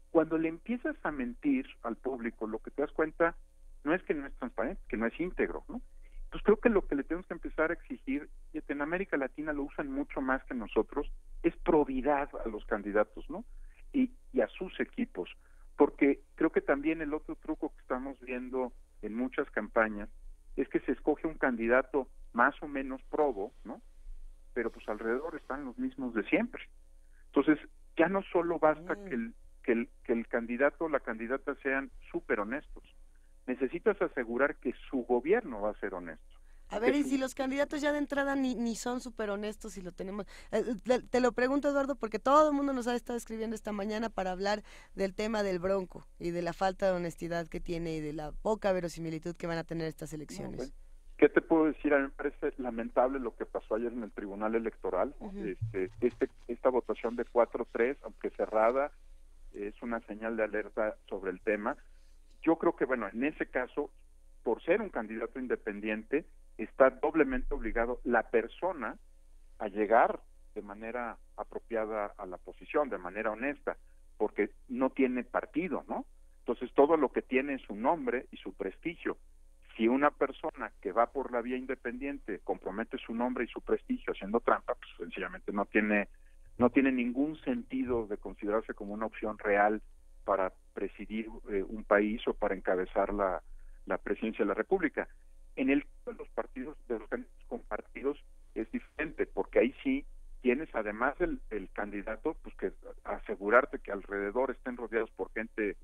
Cuando le empiezas a mentir al público, lo que te das cuenta no es que no es transparente, que no es íntegro, ¿no? Entonces creo que lo que le tenemos que empezar a exigir, y en América Latina lo usan mucho más que nosotros, es probidad a los candidatos, ¿no? Y a sus equipos, porque creo que también el otro truco que estamos viendo en muchas campañas es que se escoge un candidato más o menos probo, ¿no? Pero pues alrededor están los mismos de siempre. Entonces, ya no solo basta que el candidato o la candidata sean súper honestos. Necesitas asegurar que su gobierno va a ser honesto. A ver, y si los candidatos ya de entrada ni son súper honestos y lo tenemos... te lo pregunto, Eduardo, porque todo el mundo nos ha estado escribiendo esta mañana para hablar del tema del Bronco y de la falta de honestidad que tiene y de la poca verosimilitud que van a tener estas elecciones. No, bueno. ¿Qué te puedo decir? A mí me parece lamentable lo que pasó ayer en el Tribunal Electoral. Esta votación de 4-3, aunque cerrada, es una señal de alerta sobre el tema. Yo creo que, bueno, en ese caso, por ser un candidato independiente, está doblemente obligado la persona a llegar de manera apropiada a la posición, de manera honesta, porque no tiene partido, ¿no? Entonces todo lo que tiene es su nombre y su prestigio. Si una persona que va por la vía independiente compromete su nombre y su prestigio haciendo trampa, pues sencillamente no tiene ningún sentido de considerarse como una opción real para presidir un país o para encabezar la presidencia de la República. En el caso de los partidos, de los candidatos con partidos, es diferente, porque ahí sí tienes, además del candidato, pues que asegurarte que alrededor estén rodeados por gente,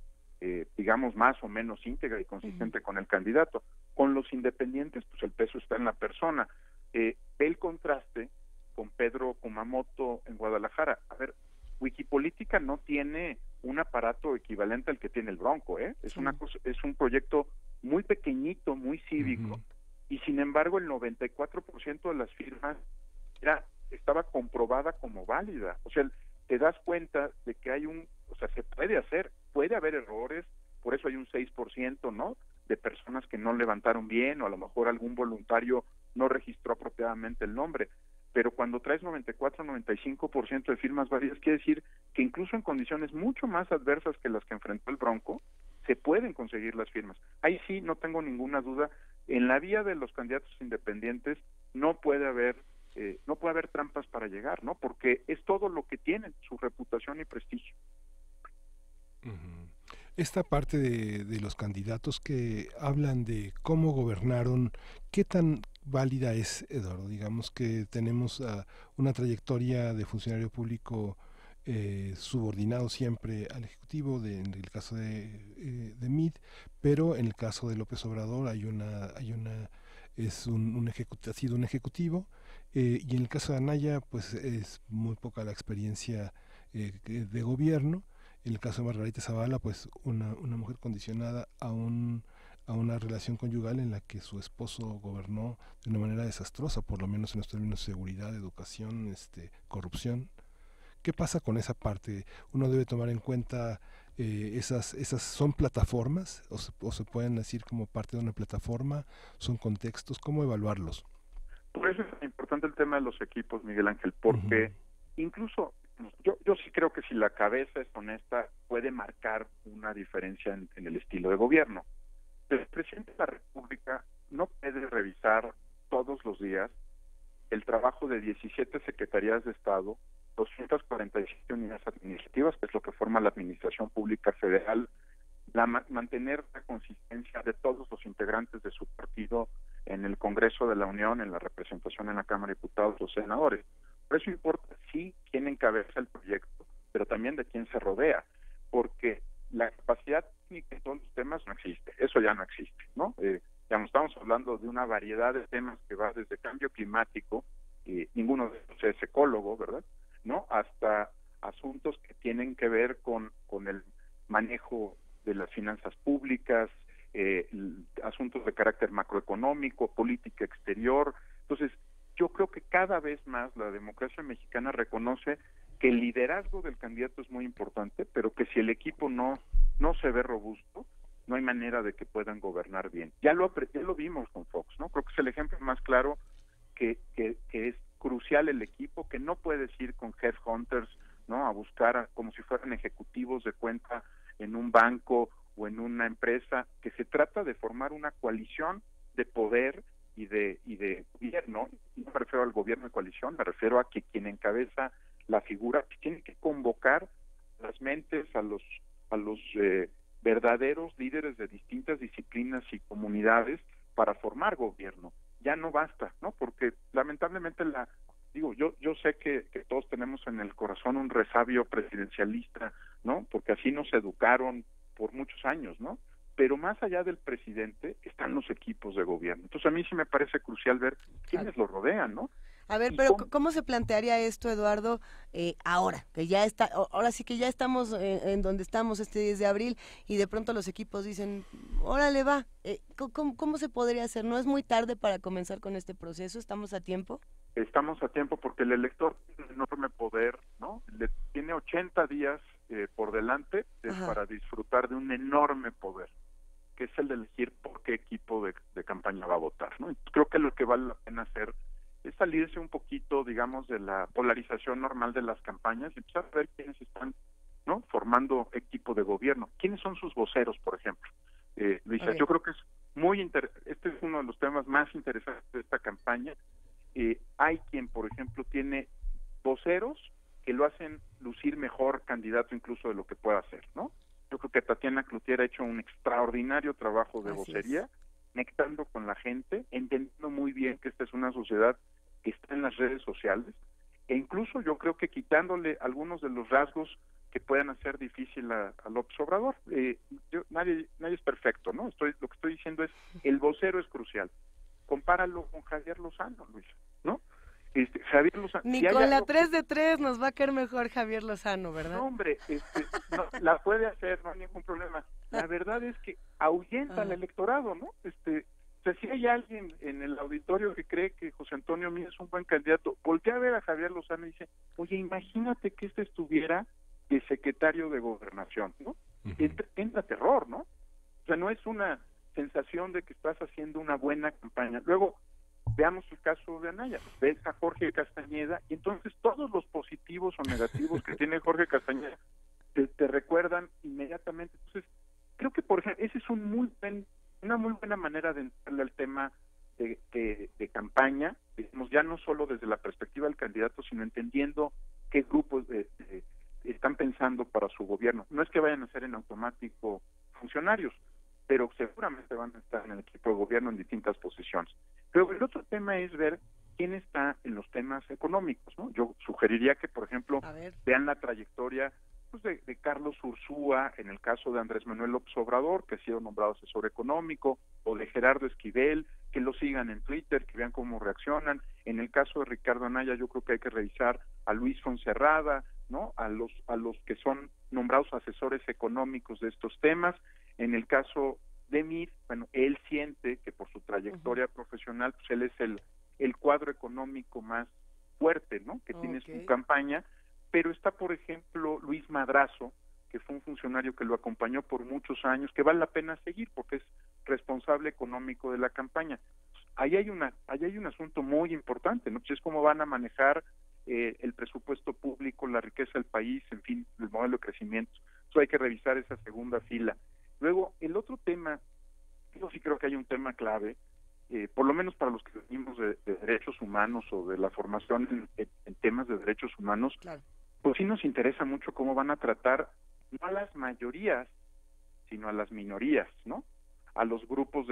digamos, más o menos íntegra y consistente con el candidato. Con los independientes, pues el peso está en la persona. Ve el contraste con Pedro Kumamoto en Guadalajara. A ver, Wikipolítica no tiene un aparato equivalente al que tiene el Bronco, ¿eh? Es una cosa, es un proyecto muy pequeño, muy cívico, y sin embargo el 94% de las firmas estaba comprobada como válida. O sea, te das cuenta de que se puede haber errores, por eso hay un 6%, ¿no?, de personas que no levantaron bien, o a lo mejor algún voluntario no registró apropiadamente el nombre, pero cuando traes 94-95% de firmas válidas, quiere decir que incluso en condiciones mucho más adversas que las que enfrentó el Bronco, se pueden conseguir las firmas. Ahí sí, no tengo ninguna duda, en la vía de los candidatos independientes no puede haber trampas para llegar, ¿no? Porque es todo lo que tienen, su reputación y prestigio. Esta parte de los candidatos que hablan de cómo gobernaron, qué tan válida es, Eduardo. Digamos que tenemos una trayectoria de funcionario público subordinado siempre al Ejecutivo, en el caso de Meade, pero en el caso de López Obrador ha sido un ejecutivo, y en el caso de Anaya, pues es muy poca la experiencia de gobierno. En el caso de Margarita Zavala, pues una mujer condicionada a una relación conyugal en la que su esposo gobernó de una manera desastrosa, por lo menos en los términos de seguridad, educación, corrupción. ¿Qué pasa con esa parte? ¿Uno debe tomar en cuenta esas son plataformas o se pueden decir como parte de una plataforma? ¿Son contextos? ¿Cómo evaluarlos? Por eso es importante el tema de los equipos, Miguel Ángel, porque incluso yo sí creo que si la cabeza es honesta puede marcar una diferencia en el estilo de gobierno. El presidente de la República no puede revisar todos los días el trabajo de 17 secretarías de Estado, 247 unidades administrativas, que es lo que forma la Administración Pública Federal, mantener la consistencia de todos los integrantes de su partido en el Congreso de la Unión, en la representación en la Cámara de Diputados, los senadores. Por eso importa sí quién encabeza el proyecto, pero también de quién se rodea, porque la capacidad técnica en todos los temas no existe, eso ya no existe, ¿no? Ya no estamos hablando de una variedad de temas que va desde cambio climático, ninguno de ellos es ecólogo, ¿verdad?, ¿no?, hasta asuntos que tienen que ver con el manejo de las finanzas públicas, asuntos de carácter macroeconómico, política exterior. Entonces, yo creo que cada vez más la democracia mexicana reconoce que el liderazgo del candidato es muy importante, pero que si el equipo no se ve robusto, no hay manera de que puedan gobernar bien. Ya lo vimos con Fox, ¿no? Creo que es el ejemplo más claro que es crucial el equipo, que no puedes ir con headhunters, ¿no?, a buscar como si fueran ejecutivos de cuenta en un banco o en una empresa, que se trata de formar una coalición de poder y de gobierno. No me refiero al gobierno de coalición, me refiero a que quien encabeza la figura tiene que convocar las mentes, a los verdaderos líderes de distintas disciplinas y comunidades para formar gobierno. Ya no basta, ¿no? Porque lamentablemente yo sé que todos tenemos en el corazón un resabio presidencialista, ¿no?, porque así nos educaron por muchos años, ¿no? Pero más allá del presidente están los equipos de gobierno. Entonces a mí sí me parece crucial ver quiénes lo rodean, ¿no? A ver, pero ¿cómo se plantearía esto, Eduardo, ahora? Que ya está, ahora sí que ya estamos en donde estamos este 10 de abril y de pronto los equipos dicen, órale va, ¿cómo se podría hacer? ¿No es muy tarde para comenzar con este proceso? ¿Estamos a tiempo? Estamos a tiempo porque el elector tiene un enorme poder, ¿no? Tiene 80 días por delante para disfrutar de un enorme poder, que es el de elegir por qué equipo de campaña va a votar, ¿no? Creo que lo que vale la pena hacer es salirse un poquito, digamos, de la polarización normal de las campañas y empezar a ver quiénes están, ¿no?, formando equipo de gobierno. ¿Quiénes son sus voceros, por ejemplo? Luisa, yo creo que es muy este es uno de los temas más interesantes de esta campaña. Hay quien, por ejemplo, tiene voceros que lo hacen lucir mejor candidato incluso de lo que pueda hacer, ¿no? Yo creo que Tatiana Cloutier ha hecho un extraordinario trabajo de vocería, conectando con la gente, entendiendo muy bien que esta es una sociedad que está en las redes sociales, e incluso yo creo que quitándole algunos de los rasgos que puedan hacer difícil a López Obrador. Nadie es perfecto, ¿no? Lo que estoy diciendo es, el vocero es crucial. Compáralo con Javier Lozano, Luis, ¿no? Javier Lozano. Ni si con la 3 de 3 nos va a caer mejor Javier Lozano, ¿verdad? No, hombre, no, la puede hacer, no hay ningún problema. La verdad es que ahuyenta al electorado, ¿no? O sea, si hay alguien en el auditorio que cree que José Antonio Meade es un buen candidato, voltea a ver a Javier Lozano y dice, oye, imagínate que estuviera de secretario de Gobernación, ¿no? Entra terror, ¿no? O sea, no es una sensación de que estás haciendo una buena campaña. Luego, veamos el caso de Anaya, ves a Jorge Castañeda y entonces todos los positivos o negativos que tiene Jorge Castañeda te recuerdan inmediatamente. Entonces, creo que, por ejemplo, ese es una muy buena manera de entrarle al tema de campaña, digamos, ya no solo desde la perspectiva del candidato, sino entendiendo qué grupos están pensando para su gobierno. No es que vayan a ser en automático funcionarios, pero seguramente van a estar en el equipo de gobierno en distintas posiciones. Pero el otro tema es ver quién está en los temas económicos, ¿no? Yo sugeriría que, por ejemplo, vean la trayectoria pues, de Carlos Ursúa, en el caso de Andrés Manuel López Obrador, que ha sido nombrado asesor económico, o de Gerardo Esquivel, que lo sigan en Twitter, que vean cómo reaccionan. En el caso de Ricardo Anaya, yo creo que hay que revisar a Luis Fonserrada, ¿no? A los que son nombrados asesores económicos de estos temas. En el caso de Mid, bueno, él siente que por su trayectoria profesional, pues él es el cuadro económico más fuerte, ¿no? Que tiene su campaña, pero está, por ejemplo, Luis Madrazo, que fue un funcionario que lo acompañó por muchos años, que vale la pena seguir porque es responsable económico de la campaña. Ahí hay un asunto muy importante, ¿no? Pues es cómo van a manejar el presupuesto público, la riqueza del país, en fin, el modelo de crecimiento. Eso hay que revisar esa segunda fila. Luego, el otro tema, yo sí creo que hay un tema clave, por lo menos para los que venimos de derechos humanos o de la formación en temas de derechos humanos, pues sí nos interesa mucho cómo van a tratar no a las mayorías, sino a las minorías, ¿no? A los grupos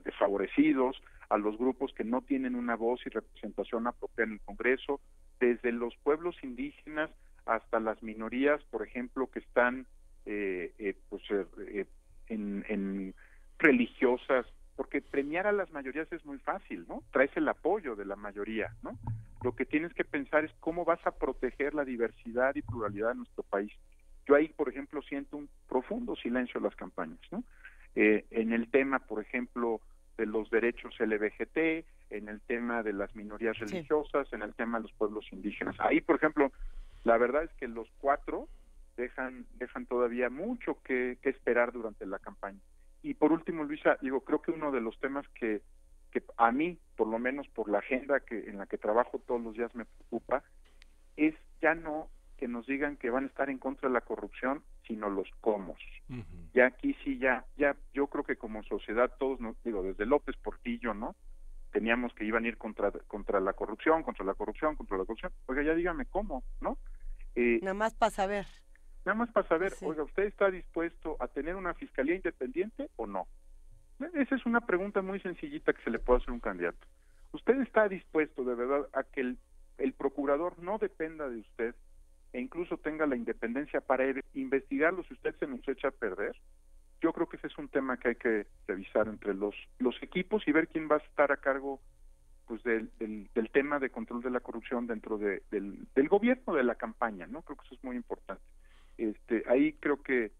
desfavorecidos, a los grupos que no tienen una voz y representación apropiada en el Congreso, desde los pueblos indígenas hasta las minorías, por ejemplo, que están en religiosas, porque premiar a las mayorías es muy fácil, ¿no? Traes el apoyo de la mayoría, ¿no? Lo que tienes que pensar es cómo vas a proteger la diversidad y pluralidad de nuestro país. Yo ahí, por ejemplo, siento un profundo silencio en las campañas, ¿no? En el tema, por ejemplo, de los derechos LGBTI, en el tema de las minorías religiosas, en el tema de los pueblos indígenas. Ahí, por ejemplo, la verdad es que los cuatro dejan todavía mucho que esperar durante la campaña. Y por último, Luisa, creo que uno de los temas que a mí, por lo menos por la agenda en la que trabajo todos los días me preocupa, es ya no que nos digan que van a estar en contra de la corrupción, sino los cómo. Ya aquí sí, ya yo creo que como sociedad todos, desde López Portillo, ¿no? Teníamos que iban a ir contra la corrupción, contra la corrupción. Oiga, ya dígame cómo, ¿no? Nada más para saber. Oiga, ¿usted está dispuesto a tener una fiscalía independiente o no? Esa es una pregunta muy sencillita que se le puede hacer a un candidato. ¿Usted está dispuesto de verdad a que el procurador no dependa de usted e incluso tenga la independencia para investigarlo si usted se nos echa a perder? Yo creo que ese es un tema que hay que revisar entre los equipos y ver quién va a estar a cargo pues del tema de control de la corrupción dentro del gobierno, de la campaña, ¿no? Creo que eso es muy importante. Ahí creo que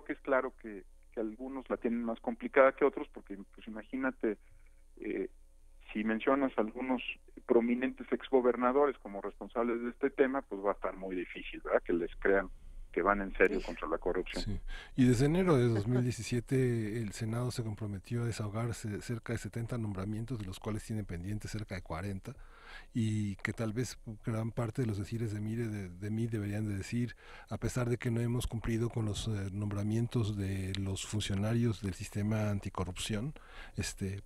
es claro que algunos la tienen más complicada que otros, porque pues imagínate, si mencionas a algunos prominentes exgobernadores como responsables de este tema, pues va a estar muy difícil, ¿verdad? Que les crean que van en serio contra la corrupción. Sí. Y desde enero de 2017 el Senado se comprometió a desahogarse cerca de 70 nombramientos, de los cuales tiene pendientes cerca de 40, y que tal vez gran parte de los decires de mí deberían de decir, a pesar de que no hemos cumplido con los nombramientos de los funcionarios del sistema anticorrupción,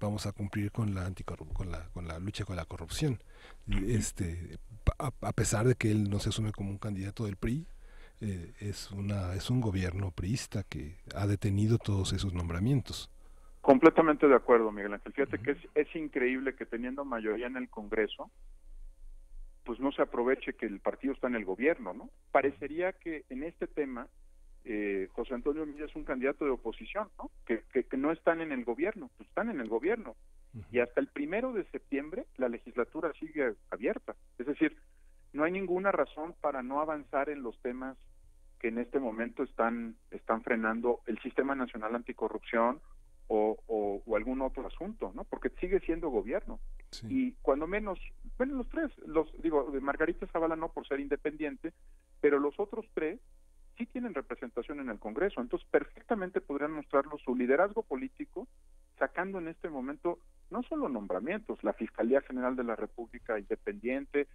vamos a cumplir con la con la lucha con la corrupción. A pesar de que él no se asume como un candidato del PRI, es un gobierno priista que ha detenido todos esos nombramientos. Completamente de acuerdo, Miguel Ángel. Fíjate que es increíble que teniendo mayoría en el Congreso, pues no se aproveche que el partido está en el gobierno, ¿no? Parecería que en este tema José Antonio Milla es un candidato de oposición, ¿no? Que no están en el gobierno, pues están en el gobierno. Y hasta el 1 de septiembre la legislatura sigue abierta. Es decir, no hay ninguna razón para no avanzar en los temas que en este momento están frenando el Sistema Nacional Anticorrupción o algún otro asunto, ¿no? Porque sigue siendo gobierno. Sí. Y cuando menos, bueno, los tres, de Margarita Zavala no por ser independiente, pero los otros tres sí tienen representación en el Congreso, entonces perfectamente podrían mostrarlo su liderazgo político, sacando en este momento no solo nombramientos, la Fiscalía General de la República independiente.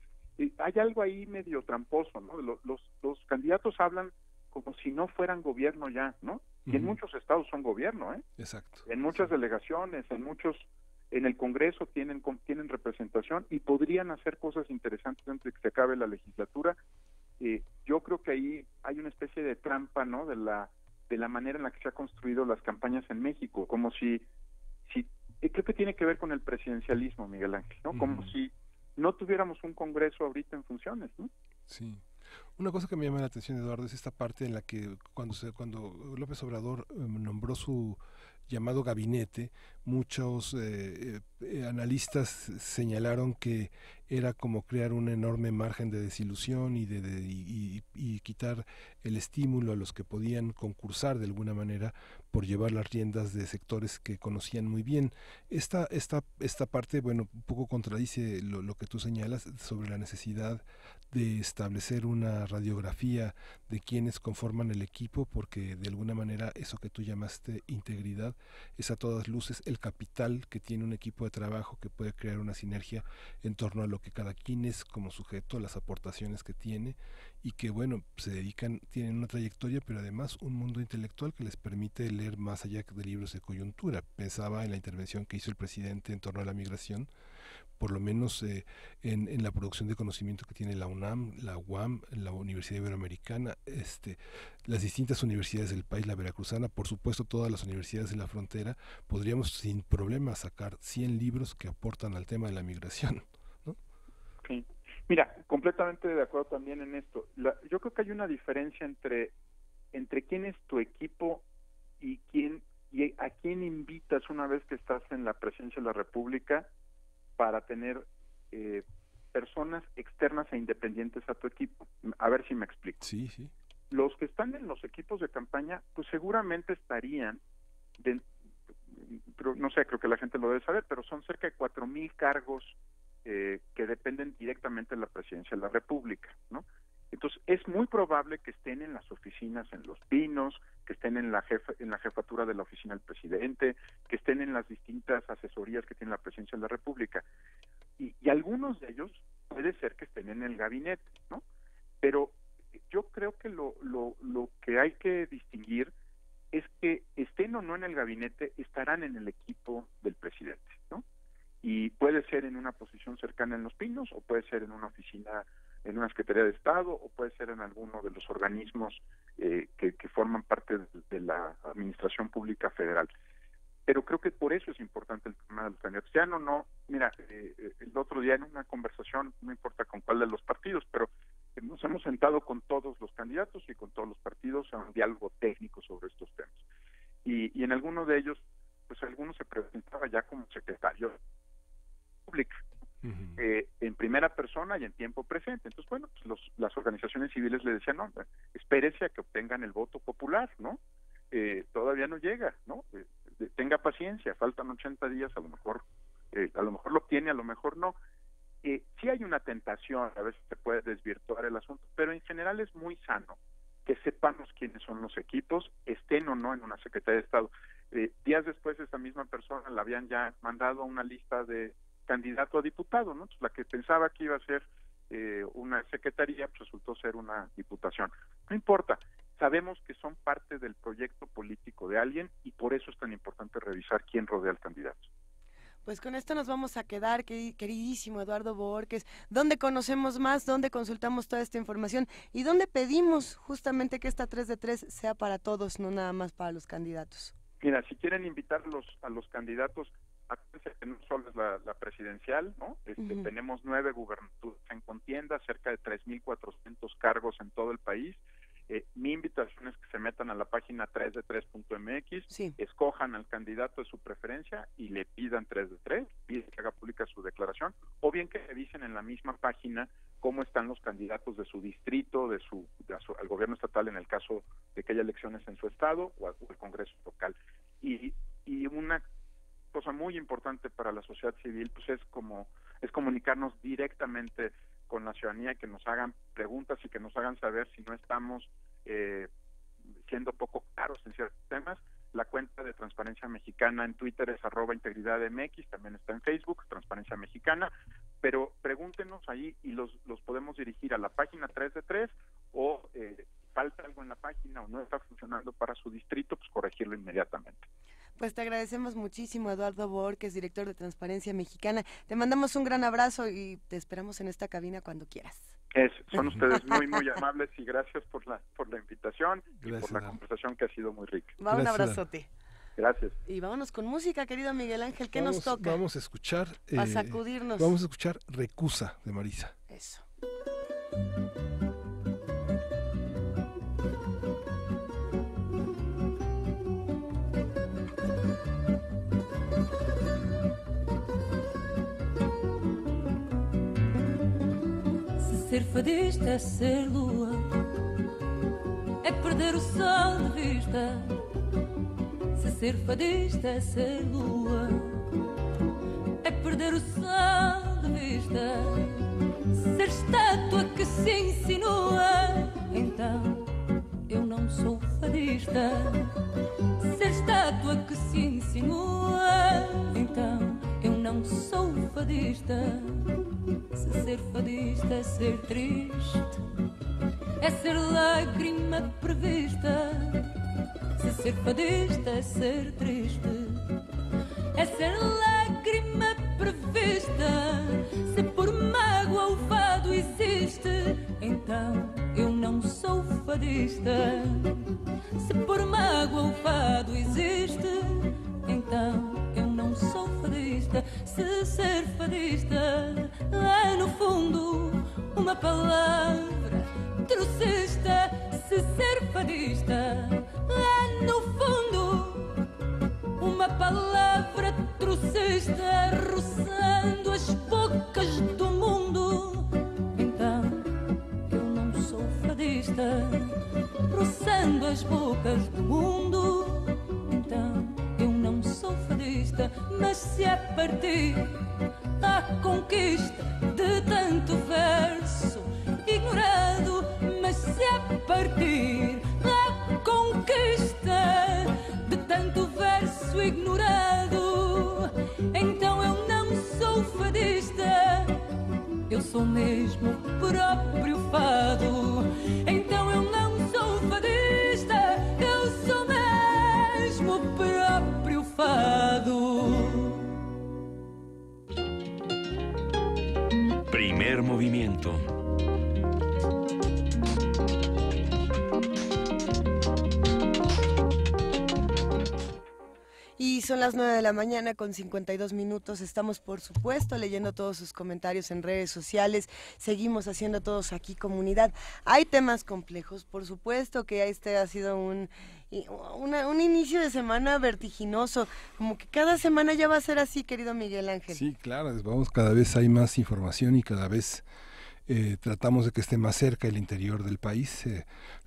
Hay algo ahí medio tramposo, ¿no? Los candidatos hablan como si no fueran gobierno ya, ¿no? Y en muchos estados son gobierno, ¿eh? Exacto. En muchas delegaciones, en el Congreso tienen representación y podrían hacer cosas interesantes antes de que se acabe la legislatura. Yo creo que ahí hay una especie de trampa, ¿no? De la manera en la que se han construido las campañas en México, como si creo que tiene que ver con el presidencialismo, Miguel Ángel, ¿no? Como si no tuviéramos un Congreso ahorita en funciones, ¿no? Sí. Una cosa que me llama la atención, Eduardo, es esta parte en la que cuando López Obrador nombró su llamado gabinete, muchos analistas señalaron que era como crear un enorme margen de desilusión y quitar el estímulo a los que podían concursar de alguna manera por llevar las riendas de sectores que conocían muy bien. Esta parte, bueno, un poco contradice lo que tú señalas sobre la necesidad de establecer una radiografía de quienes conforman el equipo, porque de alguna manera eso que tú llamaste integridad es a todas luces el capital que tiene un equipo de trabajo que puede crear una sinergia en torno a lo que cada quien es como sujeto, las aportaciones que tiene y que bueno, tienen una trayectoria, pero además un mundo intelectual que les permite leer más allá de libros de coyuntura. Pensaba en la intervención que hizo el presidente en torno a la migración, por lo menos en la producción de conocimiento que tiene la UNAM, la UAM, la Universidad Iberoamericana, las distintas universidades del país, la veracruzana, por supuesto todas las universidades de la frontera, podríamos sin problema sacar 100 libros que aportan al tema de la migración, ¿no? Sí. Mira, completamente de acuerdo también en esto. Yo creo que hay una diferencia entre quién es tu equipo y a quién invitas una vez que estás en la presidencia de la República para tener personas externas e independientes a tu equipo. A ver si me explico. Sí, sí. Los que están en los equipos de campaña, pues seguramente estarían, no sé, creo que la gente lo debe saber, pero son cerca de 4,000 cargos que dependen directamente de la presidencia de la República, ¿no? Entonces, es muy probable que estén en las oficinas en Los Pinos, que estén en la jefatura de la oficina del presidente, que estén en las distintas asesorías que tiene la presidencia de la República. Y algunos de ellos puede ser que estén en el gabinete, ¿no? Pero yo creo que lo que hay que distinguir es que estén o no en el gabinete, estarán en el equipo del presidente, ¿no? Y puede ser en una posición cercana en Los Pinos, o puede ser en una oficina, en una Secretaría de Estado, o puede ser en alguno de los organismos que forman parte de la Administración Pública Federal. Pero creo que por eso es importante el tema de los candidatos. Ya no, mira, el otro día en una conversación, no importa con cuál de los partidos, pero nos hemos sentado con todos los candidatos y con todos los partidos a un diálogo técnico sobre estos temas. Y en alguno de ellos, pues alguno se presentaba ya como secretario pública, en primera persona y en tiempo presente. Entonces, bueno, pues las organizaciones civiles le decían, no, espérese a que obtengan el voto popular, ¿no? Todavía no llega, ¿no? Tenga paciencia, faltan 80 días, a lo mejor lo obtiene, a lo mejor no. Sí hay una tentación, a veces se puede desvirtuar el asunto, pero en general es muy sano que sepamos quiénes son los equipos, estén o no en una Secretaría de Estado. Días después esa misma persona la habían ya mandado a una lista de candidato a diputado, ¿no? Entonces, la que pensaba que iba a ser una secretaría, pues resultó ser una diputación. No importa, sabemos que son parte del proyecto político de alguien y por eso es tan importante revisar quién rodea al candidato. Pues con esto nos vamos a quedar, queridísimo Eduardo Bohórquez. ¿Dónde conocemos más? ¿Dónde consultamos toda esta información? ¿Y dónde pedimos justamente que esta 3 de 3 sea para todos, no nada más para los candidatos? Mira, si quieren invitar a los candidatos, acuérdense que no solo es la presidencial, ¿no? Tenemos 9 gubernaturas en contienda, cerca de 3,400 cargos en todo el país. Mi invitación es que se metan a la página 3de3.mx, sí, escojan al candidato de su preferencia y le pidan 3 de 3, piden que haga pública su declaración, o bien que revisen en la misma página cómo están los candidatos de su distrito, al gobierno estatal en el caso de que haya elecciones en su estado o al Congreso local. Y una cosa muy importante para la sociedad civil pues es comunicarnos directamente con la ciudadanía, que nos hagan preguntas y que nos hagan saber si no estamos siendo poco claros en ciertos temas. La cuenta de Transparencia Mexicana en Twitter es @integridadmx, también está en Facebook, Transparencia Mexicana, pero pregúntenos ahí y los podemos dirigir a la página 3 de 3 o falta algo en la página o no está funcionando para su distrito, pues corregirlo inmediatamente. Pues te agradecemos muchísimo, Eduardo Bohórquez, director de Transparencia Mexicana. Te mandamos un gran abrazo y te esperamos en esta cabina cuando quieras. Son ustedes muy, muy amables y gracias por la invitación. Gracias, y por la conversación que ha sido muy rica. Un abrazote. Gracias. Y vámonos con música, querido Miguel Ángel, ¿qué nos toca? Vamos a escuchar... Para sacudirnos. Vamos a escuchar Recusa, de Marisa. Eso. Ser fadista é ser lua, é perder o sol de vista. Se ser fadista é ser lua, é perder o sol de vista. Ser estátua que se insinua, então eu não sou fadista. Ser estátua que se insinua, então eu não sou fadista. Se ser fadista é ser triste, é ser lágrima prevista. Se ser fadista é ser triste, é ser lágrima prevista. Se por mágoa o fado existe, então eu não sou fadista. Se por mágoa o fado existe, então eu não sou fadista. Se ser fadista lá no fundo uma palavra trocista. Se ser fadista lá no fundo uma palavra trocista, roçando as bocas do mundo, então eu não sou fadista. Roçando as bocas do mundo, então eu não sou fadista. Mas se a partir da conquista de tanto verso ignorado, mas se a partir da conquista de tanto verso ignorado, então eu não sou fadista. Eu sou mesmo o próprio fado. Então eu não sou fadista, eu sou mesmo o próprio fado. Primer movimiento. Y son las 9 de la mañana con 52 minutos. Estamos, por supuesto, leyendo todos sus comentarios en redes sociales. Seguimos haciendo todos aquí comunidad. Hay temas complejos, por supuesto que este ha sido un inicio de semana vertiginoso. Como que cada semana ya va a ser así, querido Miguel Ángel. Sí, claro, cada vez hay más información y cada vez tratamos de que esté más cerca el interior del país,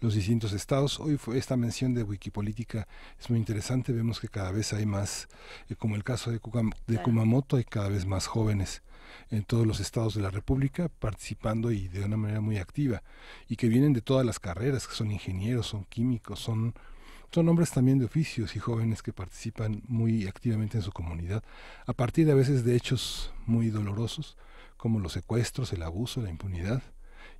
los distintos estados. Hoy esta mención de Wikipolítica es muy interesante. Vemos que cada vez hay más, como el caso de Kumamoto, hay cada vez más jóvenes en todos los estados de la República participando y de una manera muy activa, y que vienen de todas las carreras, que son ingenieros, son químicos, son hombres también de oficios y jóvenes que participan muy activamente en su comunidad, a partir a veces de hechos muy dolorosos, como los secuestros, el abuso, la impunidad,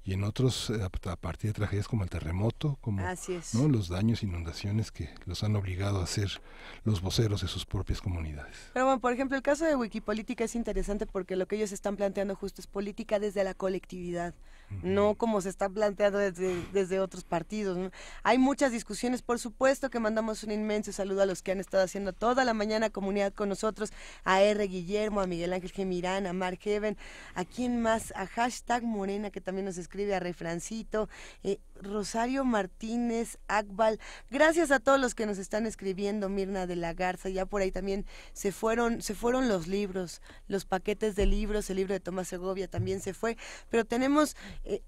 y en otros a partir de tragedias como el terremoto, como ¿no? los daños, inundaciones que los han obligado a ser los voceros de sus propias comunidades. Pero bueno, por ejemplo, el caso de Wikipolítica es interesante porque lo que ellos están planteando justo es política desde la colectividad, no como se está planteando desde otros partidos, ¿no? Hay muchas discusiones, por supuesto que mandamos un inmenso saludo a los que han estado haciendo toda la mañana comunidad con nosotros, a R. Guillermo, a Miguel Ángel Gemirán, a Mark Heaven, a quién más, a Hashtag Morena, que también nos escribe, a Refrancito, Rosario Martínez, Akbal. Gracias a todos los que nos están escribiendo, Mirna de la Garza. Ya por ahí también se fueron los libros, los paquetes de libros, el libro de Tomás Segovia también se fue, pero tenemos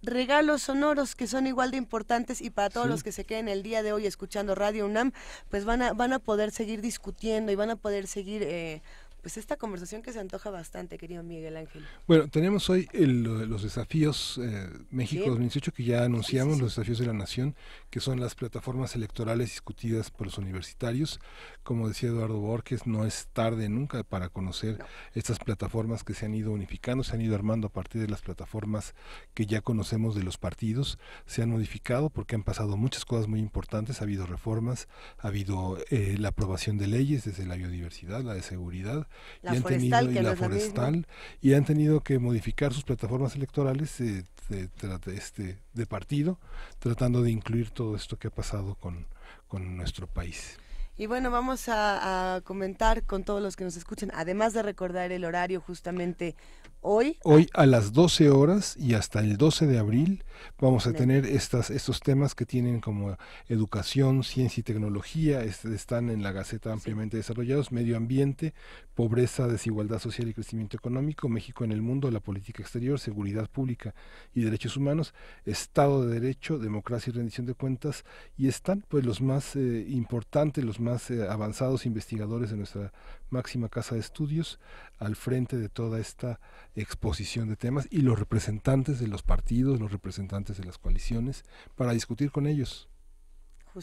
regalos sonoros que son igual de importantes, y para todos los que se queden el día de hoy escuchando Radio UNAM, pues van a poder seguir discutiendo y van a poder seguir pues esta conversación que se antoja bastante, querido Miguel Ángel. Bueno, tenemos hoy los desafíos México 2018 que ya anunciamos, los desafíos de la nación, que son las plataformas electorales discutidas por los universitarios. Como decía Eduardo Borges, no es tarde nunca para conocer estas plataformas que se han ido unificando, se han ido armando a partir de las plataformas que ya conocemos de los partidos, se han modificado porque han pasado muchas cosas muy importantes, ha habido reformas, ha habido la aprobación de leyes desde la biodiversidad, la de seguridad, la forestal, y han tenido que modificar sus plataformas electorales de partido, tratando de incluir todo esto que ha pasado con nuestro país. Y bueno, vamos a comentar con todos los que nos escuchan, además de recordar el horario justamente hoy. Hoy a las 12 horas y hasta el 12 de abril vamos a tener estos temas que tienen como educación, ciencia y tecnología, están en la Gaceta ampliamente desarrollados, medio ambiente, pobreza, desigualdad social y crecimiento económico, México en el mundo, la política exterior, seguridad pública y derechos humanos, Estado de Derecho, democracia y rendición de cuentas, y están pues los más importantes, los más avanzados investigadores de nuestra máxima casa de estudios al frente de toda esta exposición de temas y los representantes de los partidos, los representantes de las coaliciones para discutir con ellos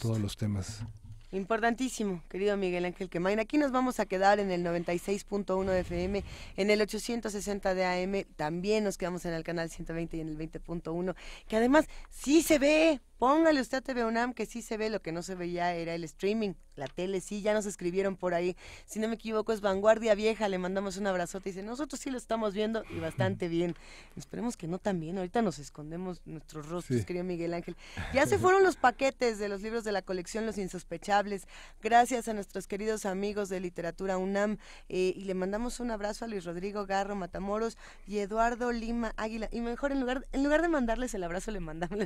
todos los temas. Importantísimo, querido Miguel Ángel Quemain. Aquí nos vamos a quedar en el 96.1 de FM, en el 860 de AM, también nos quedamos en el canal 120 y en el 20.1, que además sí se ve. Póngale usted a TV UNAM que sí se ve, lo que no se veía era el streaming, la tele sí, ya nos escribieron por ahí, si no me equivoco es Vanguardia Vieja, le mandamos un abrazote y dice, nosotros sí lo estamos viendo y bastante bien, esperemos que no tan bien, ahorita nos escondemos nuestros rostros, querido Miguel Ángel. Ya se fueron los paquetes de los libros de la colección Los Insospechables, gracias a nuestros queridos amigos de Literatura UNAM, y le mandamos un abrazo a Luis Rodrigo Garro Matamoros y Eduardo Lima Águila, y mejor en lugar de mandarles el abrazo les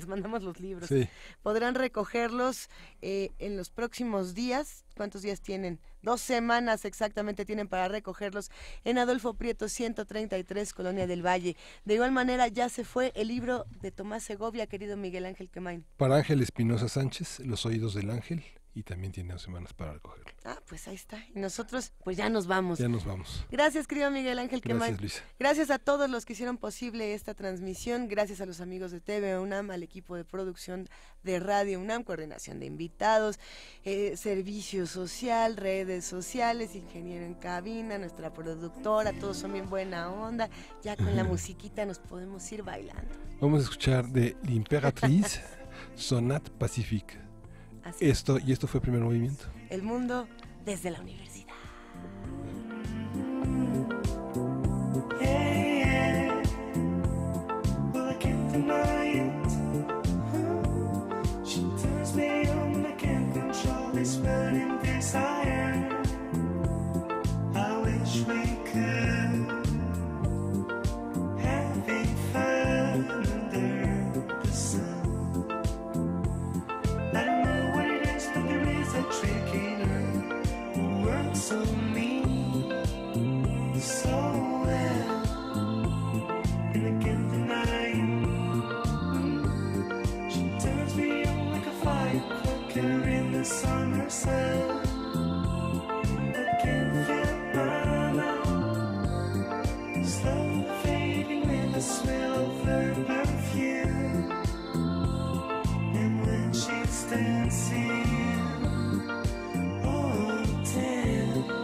mandamos los libros. Sí. Podrán recogerlos en los próximos días. ¿Cuántos días tienen? 2 semanas exactamente tienen para recogerlos en Adolfo Prieto 133, Colonia del Valle. De igual manera ya se fue el libro de Tomás Segovia, querido Miguel Ángel Quemain. Para Ángel Espinosa Sánchez, Los Oídos del Ángel, y también tiene 2 semanas para recogerlo. Ah, pues ahí está. Y nosotros, pues ya nos vamos. Ya nos vamos. Gracias, querido Miguel Ángel Quemain. Gracias, Luisa. Gracias a todos los que hicieron posible esta transmisión. Gracias a los amigos de TV UNAM, al equipo de producción de Radio UNAM, coordinación de invitados, servicio social, redes sociales, ingeniero en cabina, nuestra productora, todos son bien buena onda. Ya con la musiquita nos podemos ir bailando. Vamos a escuchar de L'Impératrice, Sonate Pacifique. Esto fue Primer Movimiento. El mundo desde la universidad. Yeah, well, I can't deny it. She turns me on, I can't control this burning desire. I wish we could having fun under the sun. I don't know what it is, but there is a trick in her who works so mean, so well, and I can't deny it. She turns me on like a firecracker in the summer sun. I can't feel my love slowly fading with the smell of her perfume. And when she's dancing, oh damn.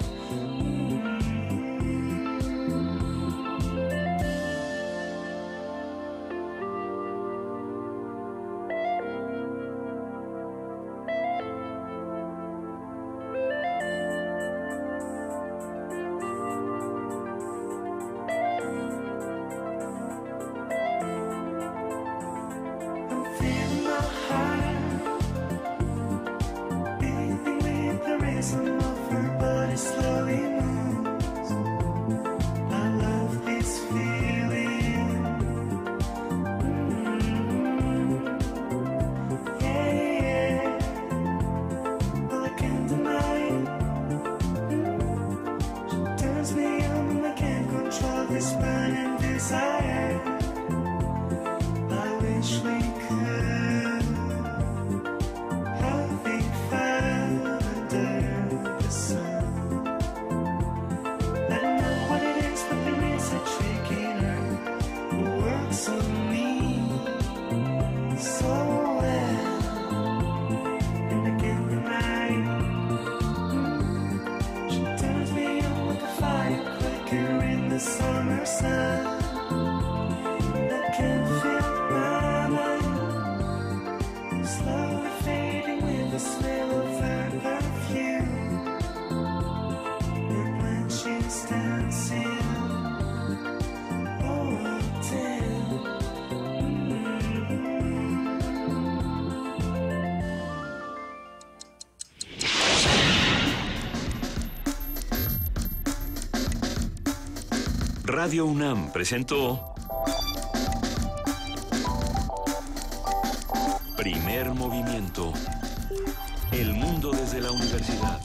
I'm feeling my heart beating with the rhythm of her body slowly moves. I love this feeling. Yeah, yeah. Well, I can't deny it. She turns me on and I can't control this burning desire. I wish we could having fun under the sun. I don't know what it is, but there is a trick in her who works on me so well, and I can't deny it. She turns me on like a firecracker in the summer sun. I can't feel my mind slowly fading with the smell of her perfume. And when she's dancing, oh damn. Radio UNAM presentó Primer Movimiento. El mundo desde la universidad.